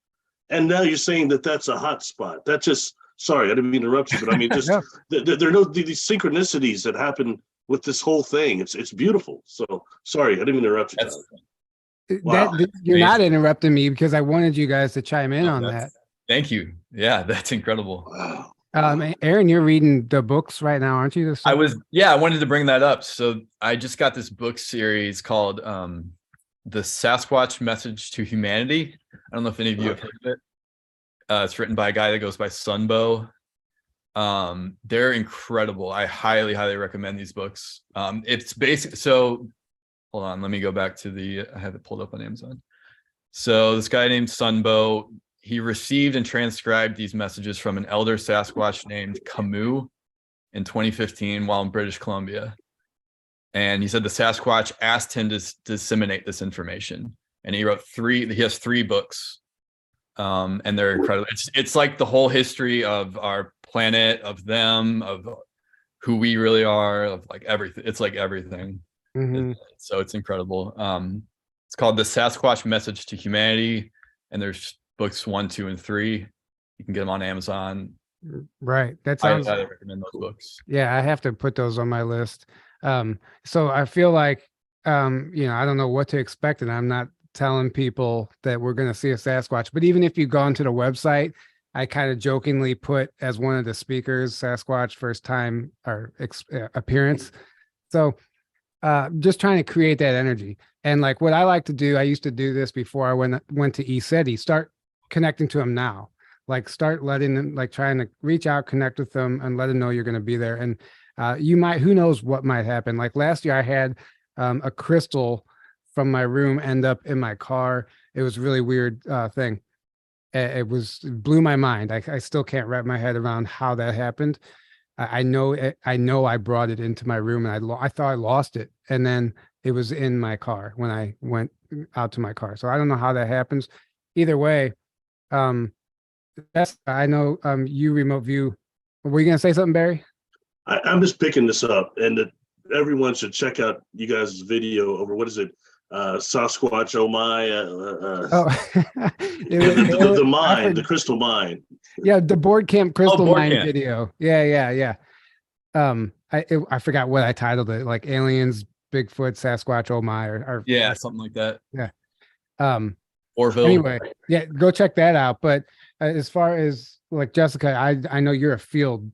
And now you're saying that that's a hot spot. That just, sorry, I didn't mean to interrupt you, but I mean, just No. there are no these synchronicities that happen with this whole thing. It's beautiful. So sorry, I didn't mean to interrupt you. That's- Tyler. Wow. You're not Amazing. interrupting me because I wanted you guys to chime in on that. That's- Thank you. Yeah, that's incredible. Wow. Aaron, you're reading the books right now, aren't you? I wanted to bring that up. So I just got this book series called The Sasquatch Message to Humanity. I don't know if any of you have heard of it. It's written by a guy that goes by Sunbow. They're incredible. I highly, highly recommend these books. It's basic. So hold on, let me go back to I have it pulled up on Amazon. So this guy named Sunbow, he received and transcribed these messages from an elder Sasquatch named Camus in 2015 while in British Columbia. And he said the Sasquatch asked him to disseminate this information. And he has 3 books. And they're incredible. It's like the whole history of our planet, of them, of who we really are, of like everything. It's like everything. Mhm. So it's incredible. It's called The Sasquatch Message to Humanity. And there's books 1, 2, and 3. You can get them on Amazon. Right. That I sounds. highly recommend those books. Yeah, I have to put those on my list. So I feel like, I don't know what to expect, and I'm not telling people that we're going to see a Sasquatch. But even if you go onto the website, I kind of jokingly put as one of the speakers, Sasquatch first time or appearance. So just trying to create that energy. And like what I like to do, I used to do this before I went to ECETI, start connecting to them now. Like start letting them, like trying to reach out, connect with them and let them know you're going to be there. And who knows what might happen. Like last year I had a crystal from my room end up in my car. It was a really weird thing. It blew my mind. I still can't wrap my head around how that happened. I know I brought it into my room and I thought I lost it. And then it was in my car when I went out to my car. So I don't know how that happens. Either way, I know you remote view. Were you going to say something, Barry? I'm just picking this up, and that everyone should check out you guys' video over, what is it? Sasquatch, oh my, the mine, the crystal mine. Yeah, the board camp crystal mine camp. video. Yeah. I forgot what I titled it, like aliens, Bigfoot, Sasquatch, oh my, or Yeah, something like that. Yeah. Orville. Anyway, yeah, go check that out. But as far as like Jessica, I know you're a field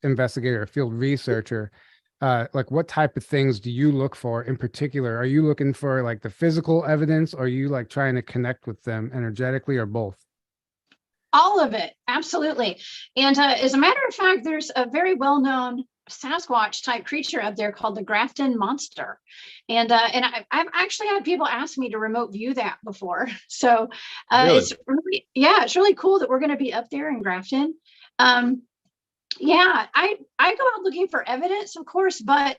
investigator, a field researcher. Like what type of things do you look for in particular? Are you looking for like the physical evidence, or are you like trying to connect with them energetically, or both? All of it, absolutely. And as a matter of fact, there's a very well-known Sasquatch type creature up there called the Grafton Monster. And I've actually had people ask me to remote view that before. So Really? it's really cool that we're going to be up there in Grafton. Yeah, I go out looking for evidence, of course, but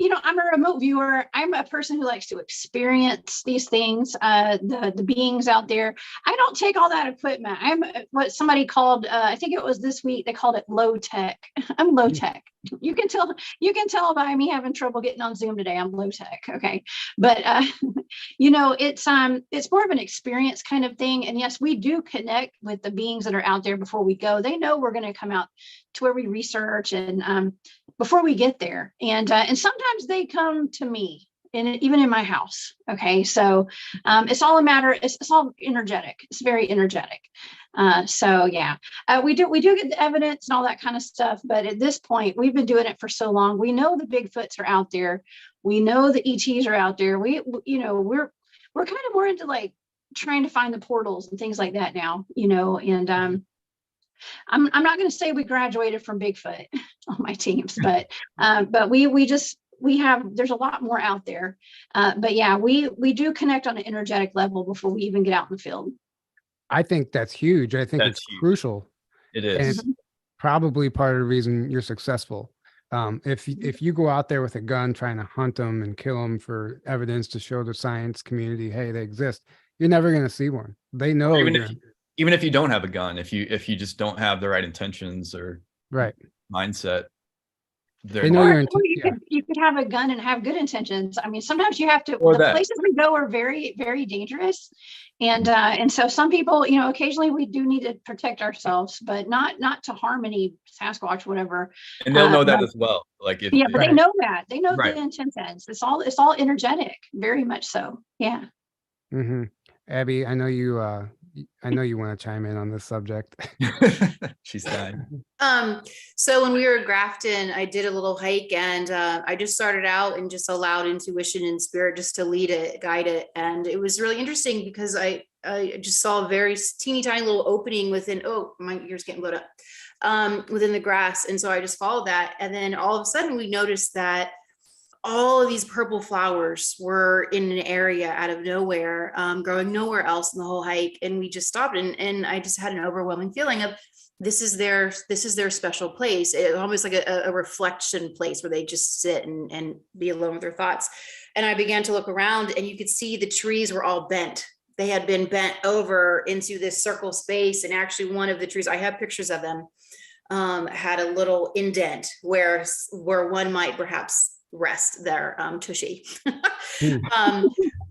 I'm a remote viewer. I'm a person who likes to experience these things, the beings out there. I don't take all that equipment. I'm what somebody called, I think it was this week, they called it low tech. I'm low tech. You can tell by me having trouble getting on Zoom today. I'm low tech. Okay. But, it's more of an experience kind of thing. And yes, we do connect with the beings that are out there before we go. They know we're going to come out to where we research and before we get there. And sometimes they come to me. even in my house. Okay. So it's all a matter, it's all energetic. It's very energetic. So yeah, we do get the evidence and all that kind of stuff. But at this point, we've been doing it for so long. We know the Bigfoots are out there. We know the ETs are out there. We're kind of more into like trying to find the portals and things like that now, and I'm not going to say we graduated from Bigfoot on my teams, but there's a lot more out there. But yeah, we do connect on an energetic level before we even get out in the field. I think that's huge. I think That's it's huge. crucial. It is. And probably part of the reason you're successful. If you go out there with a gun trying to hunt them and kill them for evidence to show the science community, hey, they exist, you're never going to see one. They know Even if you don't have a gun, if you just don't have the right intentions or right mindset, they know you're you could have a gun and have good intentions. I mean, sometimes you have to. Or the that. places we go are very, very dangerous, and so some people, occasionally we do need to protect ourselves, but not to harm any Sasquatch, whatever. And they'll know that as well. Like if but they know that they know Right. the intentions. It's all energetic, very much so. Yeah. Mm-hmm. Abby, I know you want to chime in on this subject. she's dying. So when we were at Grafton, I did a little hike, and I just started out and just allowed intuition and spirit just to guide it. And it was really interesting because I just saw a very teeny tiny little opening within, oh, my ears getting blowed up, within the grass. And so I just followed that. And then all of a sudden we noticed that all of these purple flowers were in an area out of nowhere, growing nowhere else in the whole hike. And we just stopped, and I just had an overwhelming feeling of this is their special place. It almost like a reflection place where they just sit and be alone with their thoughts. And I began to look around, and you could see the trees were all bent. They had been bent over into this circle space. And actually one of the trees, I have pictures of them, had a little indent where one might perhaps rest their tushy.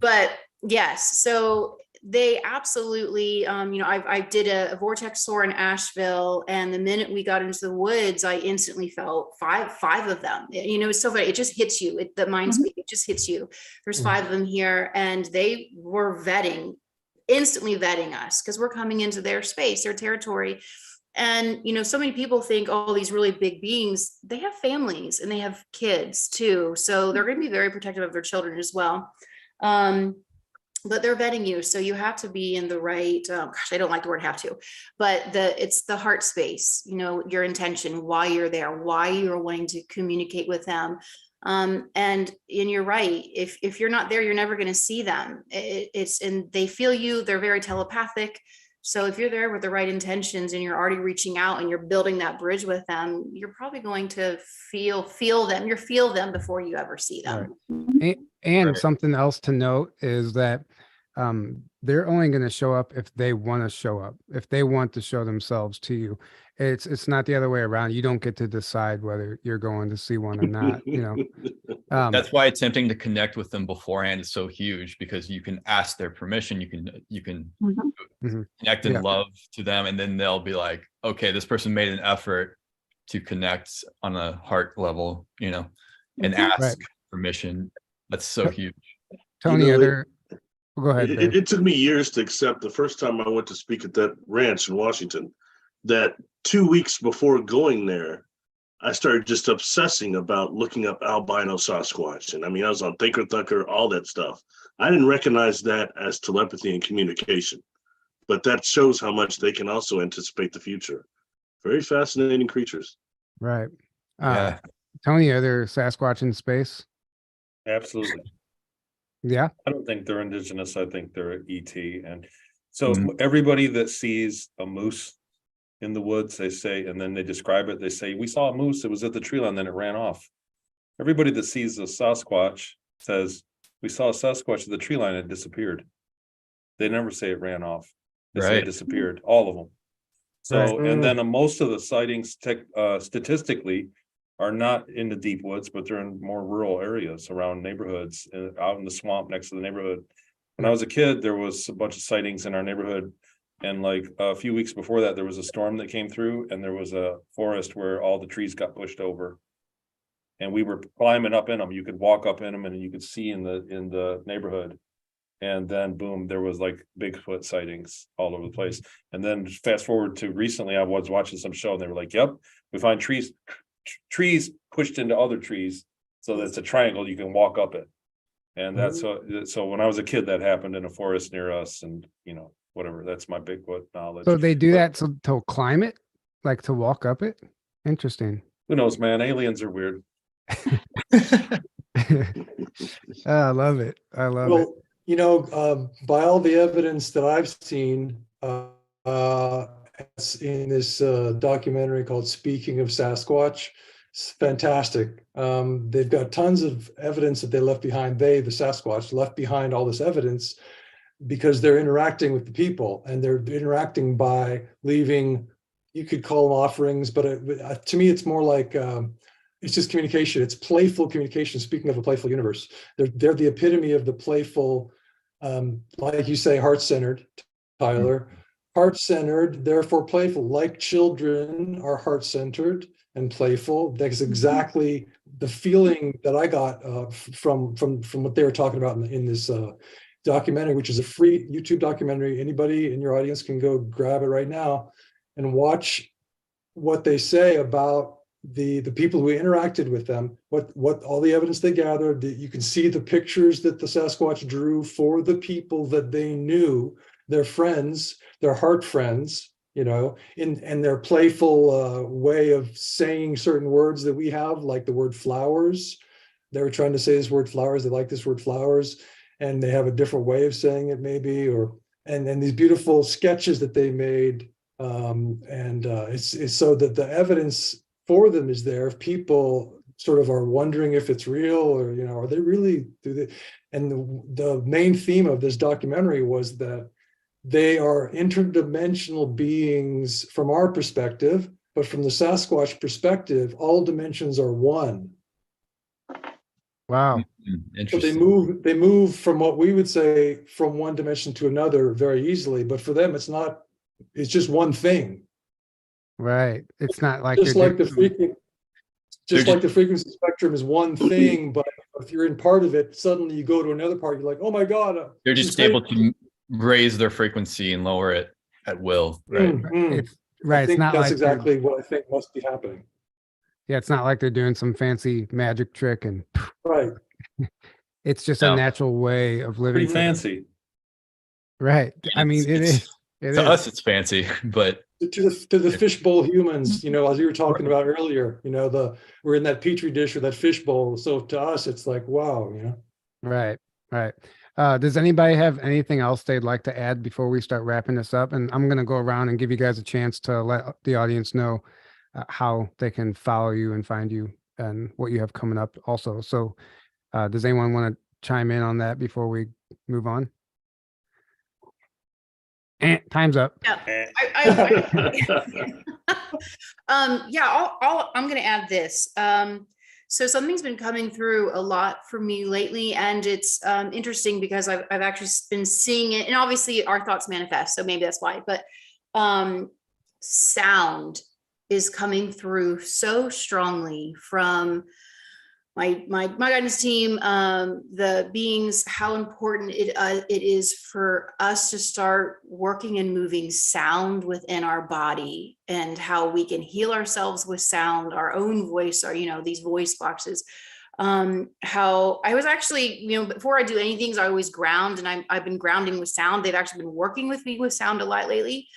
But yes, so they absolutely, I did a vortex tour in Asheville, and the minute we got into the woods, I instantly felt five of them. It's so funny. It just hits you. The mind speak, it just hits you. There's 5 of them here, and they were instantly vetting us because we're coming into their space, their territory. And, so many people think, oh, these really big beings, they have families and they have kids too. So they're going to be very protective of their children as well. But they're vetting you. So you have to be in the right, I don't like the word have to, but it's the heart space, your intention, why you're there, why you're wanting to communicate with them. And you're right. If you're not there, you're never going to see them. And they feel you, they're very telepathic. So if you're there with the right intentions and you're already reaching out and you're building that bridge with them, you're probably going to feel them. You feel them before you ever see them. Right. And something else to note is that they're only going to show up if they want to show up, if they want to show themselves to you. It's not the other way around. You don't get to decide whether you're going to see one or not. That's why attempting to connect with them beforehand is so huge, because you can ask their permission. You can connect in love to them, and then they'll be like, okay, this person made an effort to connect on a heart level, and ask permission. That's so huge. Tony, go ahead. It took me years to accept the first time I went to speak at that ranch in Washington, that 2 weeks before going there, I started just obsessing about looking up albino Sasquatch. And I was on Thinker Thunker, all that stuff. I didn't recognize that as telepathy and communication, but that shows how much they can also anticipate the future. Very fascinating creatures. Right. Yeah. Tony, are there Sasquatch in space? Absolutely. Yeah. I don't think they're indigenous. I think they're ET. And so everybody that sees a moose in the woods, they say, and then they describe it, they say, we saw a moose, it was at the tree line, then it ran off. Everybody that sees a Sasquatch says, we saw a Sasquatch at the tree line, it disappeared. They never say it ran off. They say it disappeared, all of them. So, and then most of the sightings statistically are not in the deep woods, but they're in more rural areas around neighborhoods, out in the swamp next to the neighborhood. When I was a kid, there was a bunch of sightings in our neighborhood. And like a few weeks before that, there was a storm that came through, and there was a forest where all the trees got pushed over. and we were climbing up in them. You could walk up in them and you could see in the neighborhood. And then boom, there was like Bigfoot sightings all over the place. And then fast forward to recently, I was watching some show and they were like, yep, we find trees pushed into other trees. So that's a triangle you can walk up it. And that's so when I was a kid, that happened in a forest near us, and whatever. That's my Bigfoot knowledge. So they do that to climb it, like to walk up it. Interesting. Who knows, man? Aliens are weird. I love it. I love it. By all the evidence that I've seen in this documentary called Speaking of Sasquatch, it's fantastic. They've got tons of evidence that they left behind. The Sasquatch, left behind all this evidence because they're interacting with the people, and they're interacting by leaving, you could call them offerings, but to me, it's more like it's just communication. It's playful communication. Speaking of a playful universe, they're the epitome of the playful, like you say, heart-centered, Tyler. Heart-centered, therefore playful. Like children are heart-centered and playful. That's exactly the feeling that I got from what they were talking about in this documentary, which is a free YouTube documentary. Anybody in your audience can go grab it right now and watch what they say about the people who interacted with them, what all the evidence they gathered. You can see the pictures that the Sasquatch drew for the people that they knew, their friends, their heart friends, in their playful way of saying certain words that we have, like the word flowers. They were trying to say this word flowers. They like this word flowers, and they have a different way of saying it, maybe, and these beautiful sketches that they made. It's so that the evidence for them is there. If people sort of are wondering if it's real, or are they really and the main theme of this documentary was that they are interdimensional beings from our perspective, but from the Sasquatch perspective, all dimensions are one. Wow. So they move from what we would say from one dimension to another very easily, but for them it's just one thing. Right. It's not like just like the frequency spectrum is one thing, but if you're in part of it, suddenly you go to another part, you're like, oh my God. They're just able to raise their frequency and lower it at will. Right. It's right. It's not that's like exactly what I think must be happening. Yeah, it's not like they're doing some fancy magic trick and right. It's just a natural way of living. Pretty fancy. Right. I mean, it is. To us, it's fancy, but to the fishbowl humans, as you were talking about earlier, we're in that petri dish or that fishbowl. So to us, it's like, wow, Right. Does anybody have anything else they'd like to add before we start wrapping this up? And I'm going to go around and give you guys a chance to let the audience know how they can follow you and find you and what you have coming up also. So does anyone want to chime in on that before we move on? Time's up. Yeah, I'm going to add this. So something's been coming through a lot for me lately, and it's interesting because I've actually been seeing it, and obviously our thoughts manifest, so maybe that's why. But sound is coming through so strongly from my guidance team, the beings, how important it is for us to start working and moving sound within our body, and how we can heal ourselves with sound, our own voice, or these voice boxes. How I was actually, before I do anything, I always ground, and I've been grounding with sound. They've actually been working with me with sound a lot lately.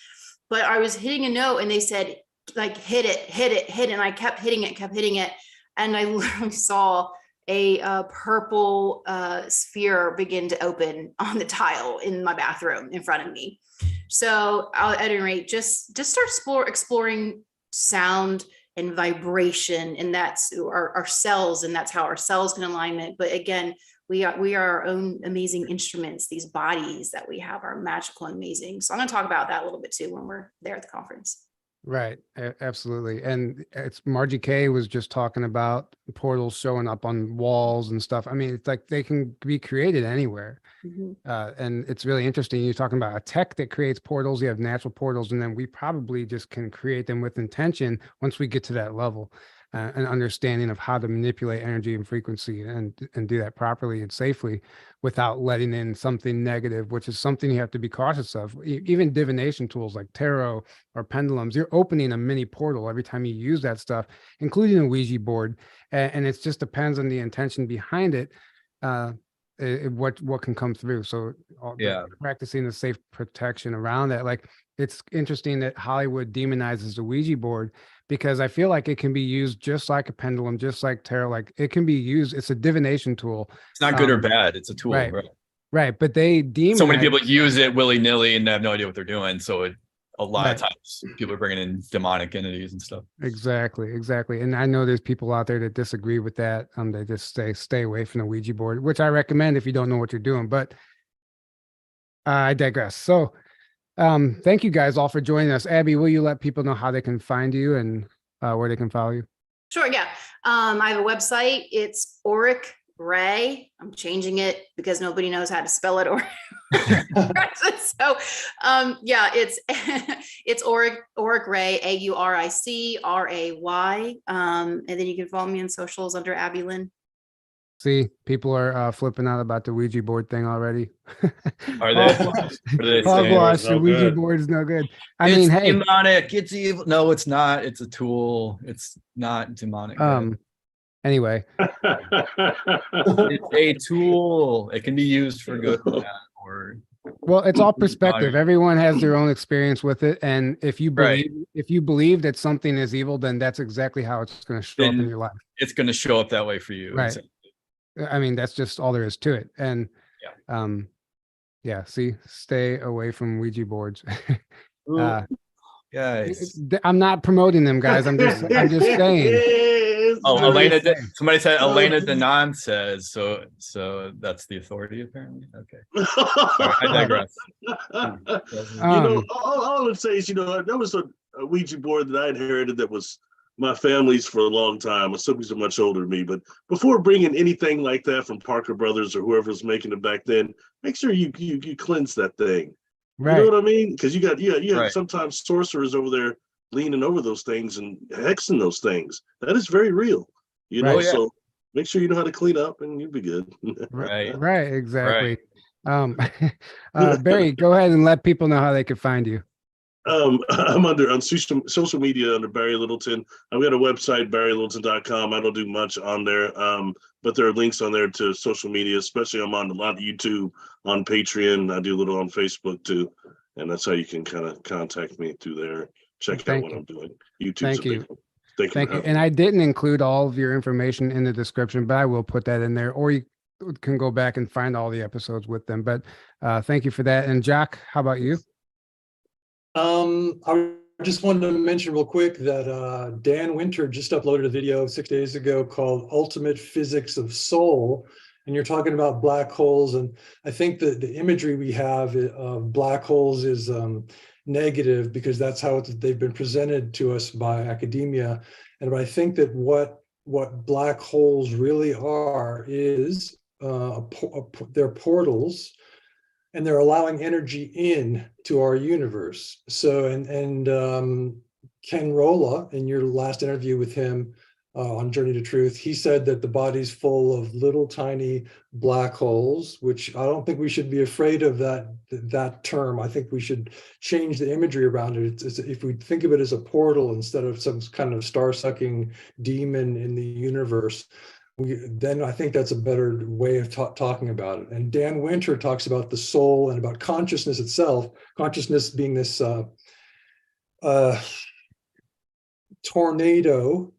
But I was hitting a note, and they said, like, hit it, and I kept hitting it. And I literally saw a purple sphere begin to open on the tile in my bathroom in front of me. So at any rate, just start exploring sound and vibration, and that's our cells, and that's how our cells can alignment. But again, we are our own amazing instruments. These bodies that we have are magical and amazing. So I'm going to talk about that a little bit too when we're there at the conference. Right. Absolutely. And it's Margie Kay was just talking about portals showing up on walls and stuff. I mean, it's like they can be created anywhere. Mm-hmm. And it's really interesting. You're talking about a tech that creates portals. You have natural portals, and then we probably just can create them with intention once we get to that level. an understanding of how to manipulate energy and frequency and do that properly and safely without letting in something negative, which is something you have to be cautious of. Even divination tools like tarot or pendulums, you're opening a mini portal every time you use that stuff, including a Ouija board. And it just depends on the intention behind it. What can come through. So practicing the safe protection around that. Like, it's interesting that Hollywood demonizes the Ouija board, because I feel like it can be used just like a pendulum, just like tarot. Like, it can be used, it's a divination tool. It's not good or bad, it's a tool. Right. But they demonize. So many people use it willy-nilly and have no idea what they're doing. So a lot of times people are bringing in demonic entities and stuff. Exactly. And I know there's people out there that disagree with that. They just stay away from the Ouija board, which I recommend if you don't know what you're doing, but I digress. So thank you guys all for joining us. Abby, will you let people know how they can find you and where they can follow you? Sure. Yeah. I have a website. It's Auric Ray. I'm changing it because nobody knows how to spell it. Or so yeah, it's Auric Ray, AURICRAY. And then you can follow me on socials under Abby Lynn. See, people are flipping out about the Ouija board thing already. Are they? Hogwash, the no Ouija good. board is no good. It's demonic. It's evil. No, it's not. It's a tool. It's not demonic. Anyway, it's a tool. It can be used for good or well, it's all perspective. Everyone has their own experience with it, and if you believe that something is evil, then that's exactly how it's going to show up in your life. It's going to show up that way for you. Right. I mean, that's just all there is to it. And see, stay away from Ouija boards. Guys, I'm not promoting them, guys. I'm just saying. Oh, Elena, somebody said Elena Denon says so. So that's the authority, apparently. Okay, I digress. All I would say is, there was a Ouija board that I inherited that was my family's for a long time. Siblings are much older than me, but before bringing anything like that from Parker Brothers or whoever's making it back then, make sure you cleanse that thing. Right. You know what I mean? Because you have sometimes sorcerers over there leaning over those things and hexing those things. That is very real. So make sure you know how to clean up and you'll be good. Right, exactly. Right. Barry, go ahead and let people know how they can find you. I'm on social media under Barry Littleton. I've got a website, barrylittleton.com. I don't do much on there, but there are links on there to social media, especially I'm on a lot of YouTube, on Patreon. I do a little on Facebook too. And that's how you can kind of contact me through there. Check out what I'm doing. YouTube's Thank you. Thank you. And I didn't include all of your information in the description, but I will put that in there, or you can go back and find all the episodes with them. But thank you for that. And Jock, how about you? I just wanted to mention real quick that Dan Winter just uploaded a video 6 days ago called Ultimate Physics of Soul. And you're talking about black holes. And I think that the imagery we have of black holes is negative because that's how they've been presented to us by academia. And I think that what black holes really are is they're portals, and they're allowing energy in to our universe. So, and Ken Rolla, in your last interview with him on Journey to Truth, he said that the body's full of little tiny black holes, which I don't think we should be afraid of that term. I think we should change the imagery around it. If we think of it as a portal instead of some kind of star-sucking demon in the universe, then I think that's a better way of talking about it. And Dan Winter talks about the soul and about consciousness itself, consciousness being this tornado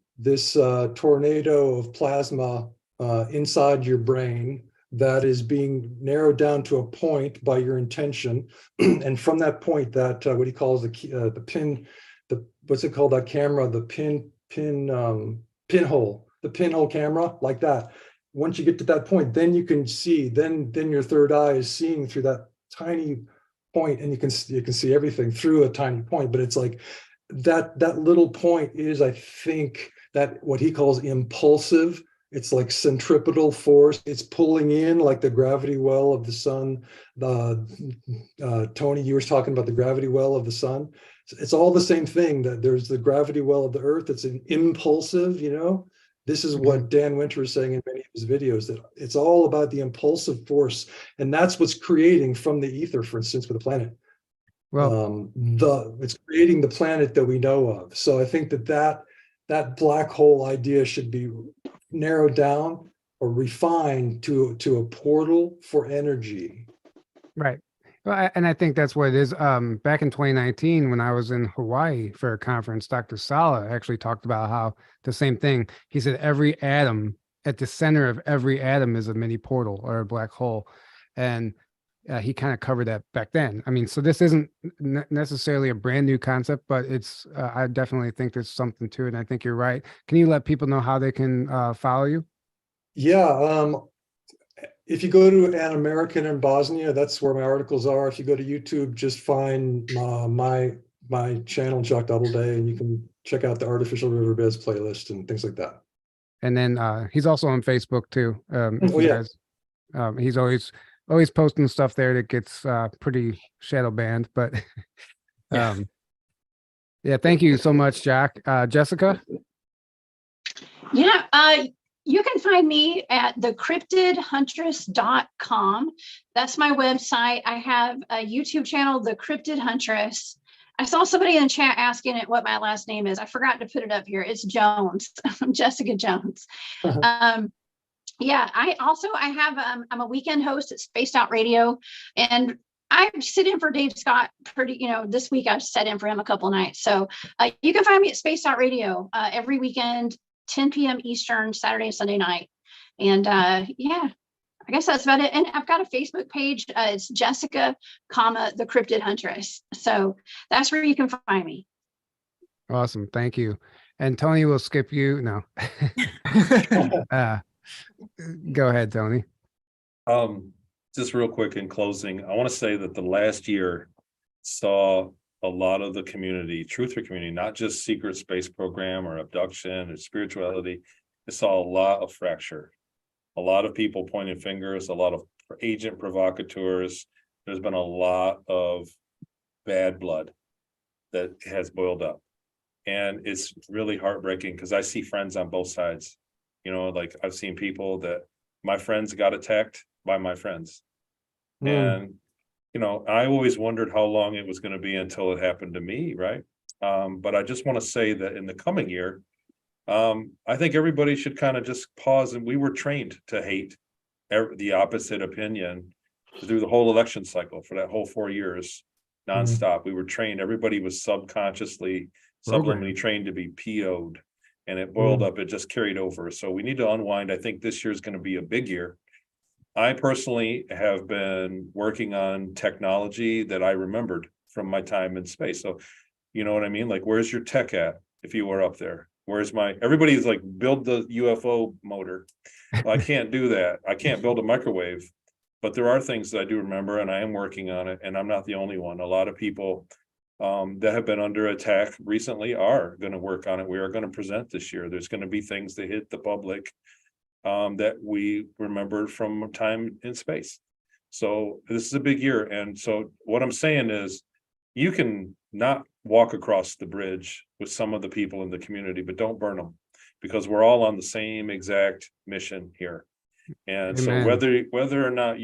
of plasma inside your brain that is being narrowed down to a point by your intention. And from that point, that what he calls the pin, what's it called, that camera, the pinhole. The pinhole camera, like that. Once you get to that point, then you can see, then your third eye is seeing through that tiny point, and you can see everything through a tiny point. But it's like that little point is, I think, that what he calls impulsive. It's like centripetal force. It's pulling in like the gravity well of the sun. Tony, you were talking about the gravity well of the sun. It's all the same thing, that there's the gravity well of the earth. It's an impulsive, this is what Dan Winter is saying in many of his videos, that it's all about the impulsive force. And that's what's creating from the ether, for instance, with the planet. Well, It's creating the planet that we know of. So I think that black hole idea should be narrowed down or refined to a portal for energy. right. Well, and I think that's what it is. Back in 2019, when I was in Hawaii for a conference, Dr. Sala actually talked about how the same thing. He said every atom, at the center of every atom is a mini portal or a black hole. And he kind of covered that back then. I mean, so this isn't necessarily a brand new concept, but it's, I definitely think there's something to it. And I think you're right. Can you let people know how they can follow you? Yeah. If you go to An American in Bosnia, that's where my articles are. If you go to YouTube, just find my channel, Jock Doubleday, and you can check out the Artificial Riverbeds playlist and things like that. And then he's also on Facebook too. If Oh, you yeah. guys, he's always posting stuff there that gets pretty shadow banned, but Yeah. yeah, thank you so much, Jack. Jessica? Yeah, you can find me at thecryptidhuntress.com. That's my website. I have a YouTube channel, The Cryptid Huntress. I saw somebody in the chat asking it what my last name is. I forgot to put it up here. It's Jones. I'm Jessica Jones. Yeah, I'm a weekend host at Spaced Out Radio, and I sit in for Dave Scott this week I've sat in for him a couple of nights. So you can find me at Spaced Out Radio every weekend, 10 p.m. Eastern, Saturday and Sunday night. And yeah, I guess that's about it. And I've got a Facebook page. It's Jessica, the Cryptid Huntress. So that's where you can find me. Awesome. Thank you. And Tony will skip you. No. Go ahead, Tony. Just real quick in closing, I want to say that the last year saw a lot of the community, truther community, not just secret space program or abduction or spirituality. It saw a lot of fracture, a lot of people pointing fingers, a lot of agent provocateurs. There's been a lot of bad blood that has boiled up. And it's really heartbreaking because I see friends on both sides. Like I've seen people that my friends got attacked by my friends. And I always wondered how long it was going to be until it happened to me, right? But I just want to say that in the coming year, I think everybody should kind of just pause. And we were trained to hate the opposite opinion through the whole election cycle for that whole 4 years, nonstop. We were trained. Everybody was subliminally trained to be PO'd, and it boiled up. It just carried over. So we need to unwind. I think this year is going to be a big year. I personally have been working on technology that I remembered from my time in space. So, you know what I mean? Like, where's your tech at? If you were up there, everybody's like, build the UFO motor. Well, I can't do that. I can't build a microwave, but there are things that I do remember, and I am working on it. And I'm not the only one. A lot of people that have been under attack recently are going to work on it. We are going to present this year. There's going to be things that hit the public that we remembered from time in space. So this is a big year. And so what I'm saying is, you can not walk across the bridge with some of the people in the community, but don't burn them, because we're all on the same exact mission here. And Amen. So whether or not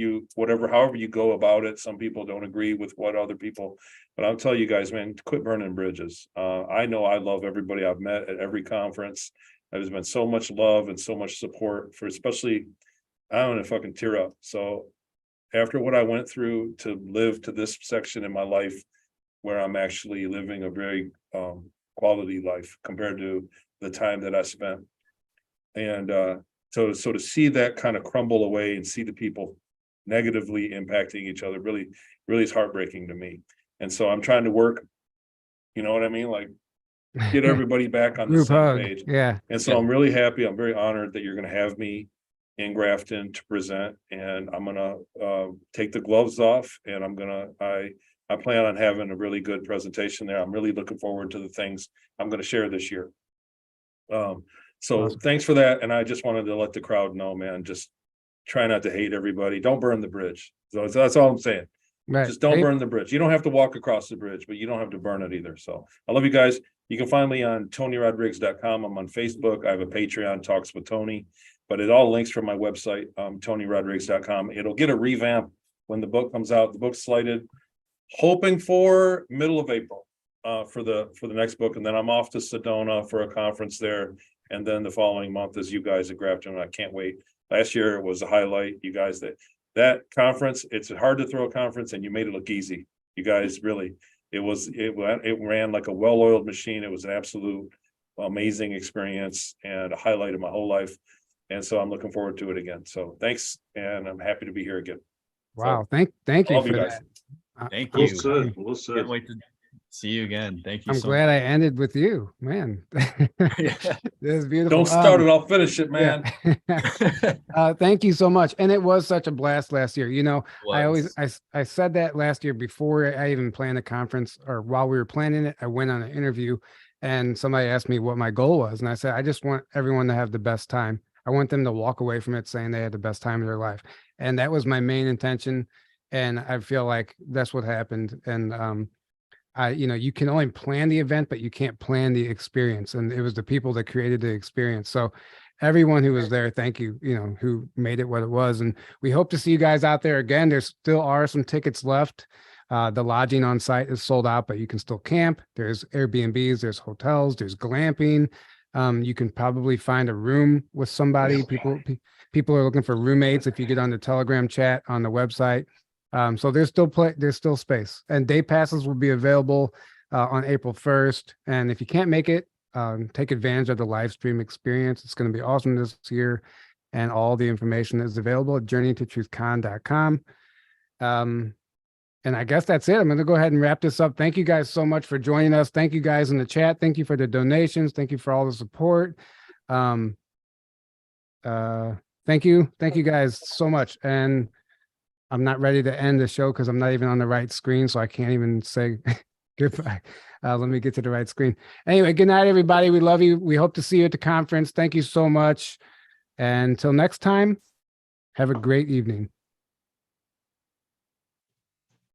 however you go about it, some people don't agree with what other people, but I'll tell you guys, man, quit burning bridges. I know I love everybody I've met at every conference. There's been so much love and so much support for, especially, I don't want to fucking tear up. So after what I went through to live to this section in my life, where I'm actually living a very quality life compared to the time that I spent. And so to see that kind of crumble away and see the people negatively impacting each other really is heartbreaking to me. And so I'm trying to work, you know what I mean? Like, get everybody back on the same page. Yeah. And so I'm really happy. I'm very honored that you're going to have me in Grafton to present, and I'm going to take the gloves off, and I plan on having a really good presentation there. I'm really looking forward to the things I'm going to share this year. So Awesome. Thanks for that. And I just wanted to let the crowd know, man, just try not to hate everybody. Don't burn the bridge. So that's all I'm saying. Right. Just don't Hey, burn the bridge. You don't have to walk across the bridge, but you don't have to burn it either. So I love you guys. You can find me on TonyRodriguez.com. I'm on Facebook. I have a Patreon, Talks with Tony, but it all links from my website, TonyRodriguez.com. It'll get a revamp when the book comes out. The book's slated, hoping for middle of April for the next book. And then I'm off to Sedona for a conference there. And then the following month is you guys at Grafton. I can't wait. Last year was a highlight. You guys, that conference, it's hard to throw a conference and you made it look easy. You guys really, it ran like a well-oiled machine. It was an absolute amazing experience and a highlight of my whole life. And so I'm looking forward to it again. So thanks. And I'm happy to be here again. wow. Thank you Love for you guys. that. Thank Well you. said. Well Can't said. wait to see you again. Thank you I'm so glad much. I ended with you, man. Yeah. This is beautiful. Don't start it, I'll finish it, man. Thank you so much. And it was such a blast last year. You know, Was. I said that last year before I even planned the conference, or while we were planning it, I went on an interview and somebody asked me what my goal was. And I said, I just want everyone to have the best time. I want them to walk away from it saying they had the best time of their life. And that was my main intention. And I feel like that's what happened. And you can only plan the event, but you can't plan the experience. And it was the people that created the experience. So everyone who was there, thank you, who made it what it was. And we hope to see you guys out there again. There still are some tickets left. The lodging on site is sold out, but you can still camp. There's Airbnbs, there's hotels, there's glamping. You can probably find a room with somebody. People are looking for roommates if you get on the Telegram chat on the website. So there's still space, and day passes will be available on April 1st. And if you can't make it, take advantage of the live stream experience. It's going to be awesome this year. And all the information is available at journeytotruthcon.com. And I guess that's it. I'm going to go ahead and wrap this up. Thank you guys so much for joining us. Thank you guys in the chat. Thank you for the donations. Thank you for all the support. Thank you guys so much. And I'm not ready to end the show because I'm not even on the right screen, so I can't even say goodbye. Let me get to the right screen. Anyway, good night, everybody. We love you. We hope to see you at the conference. Thank you so much. And until next time, have a great evening.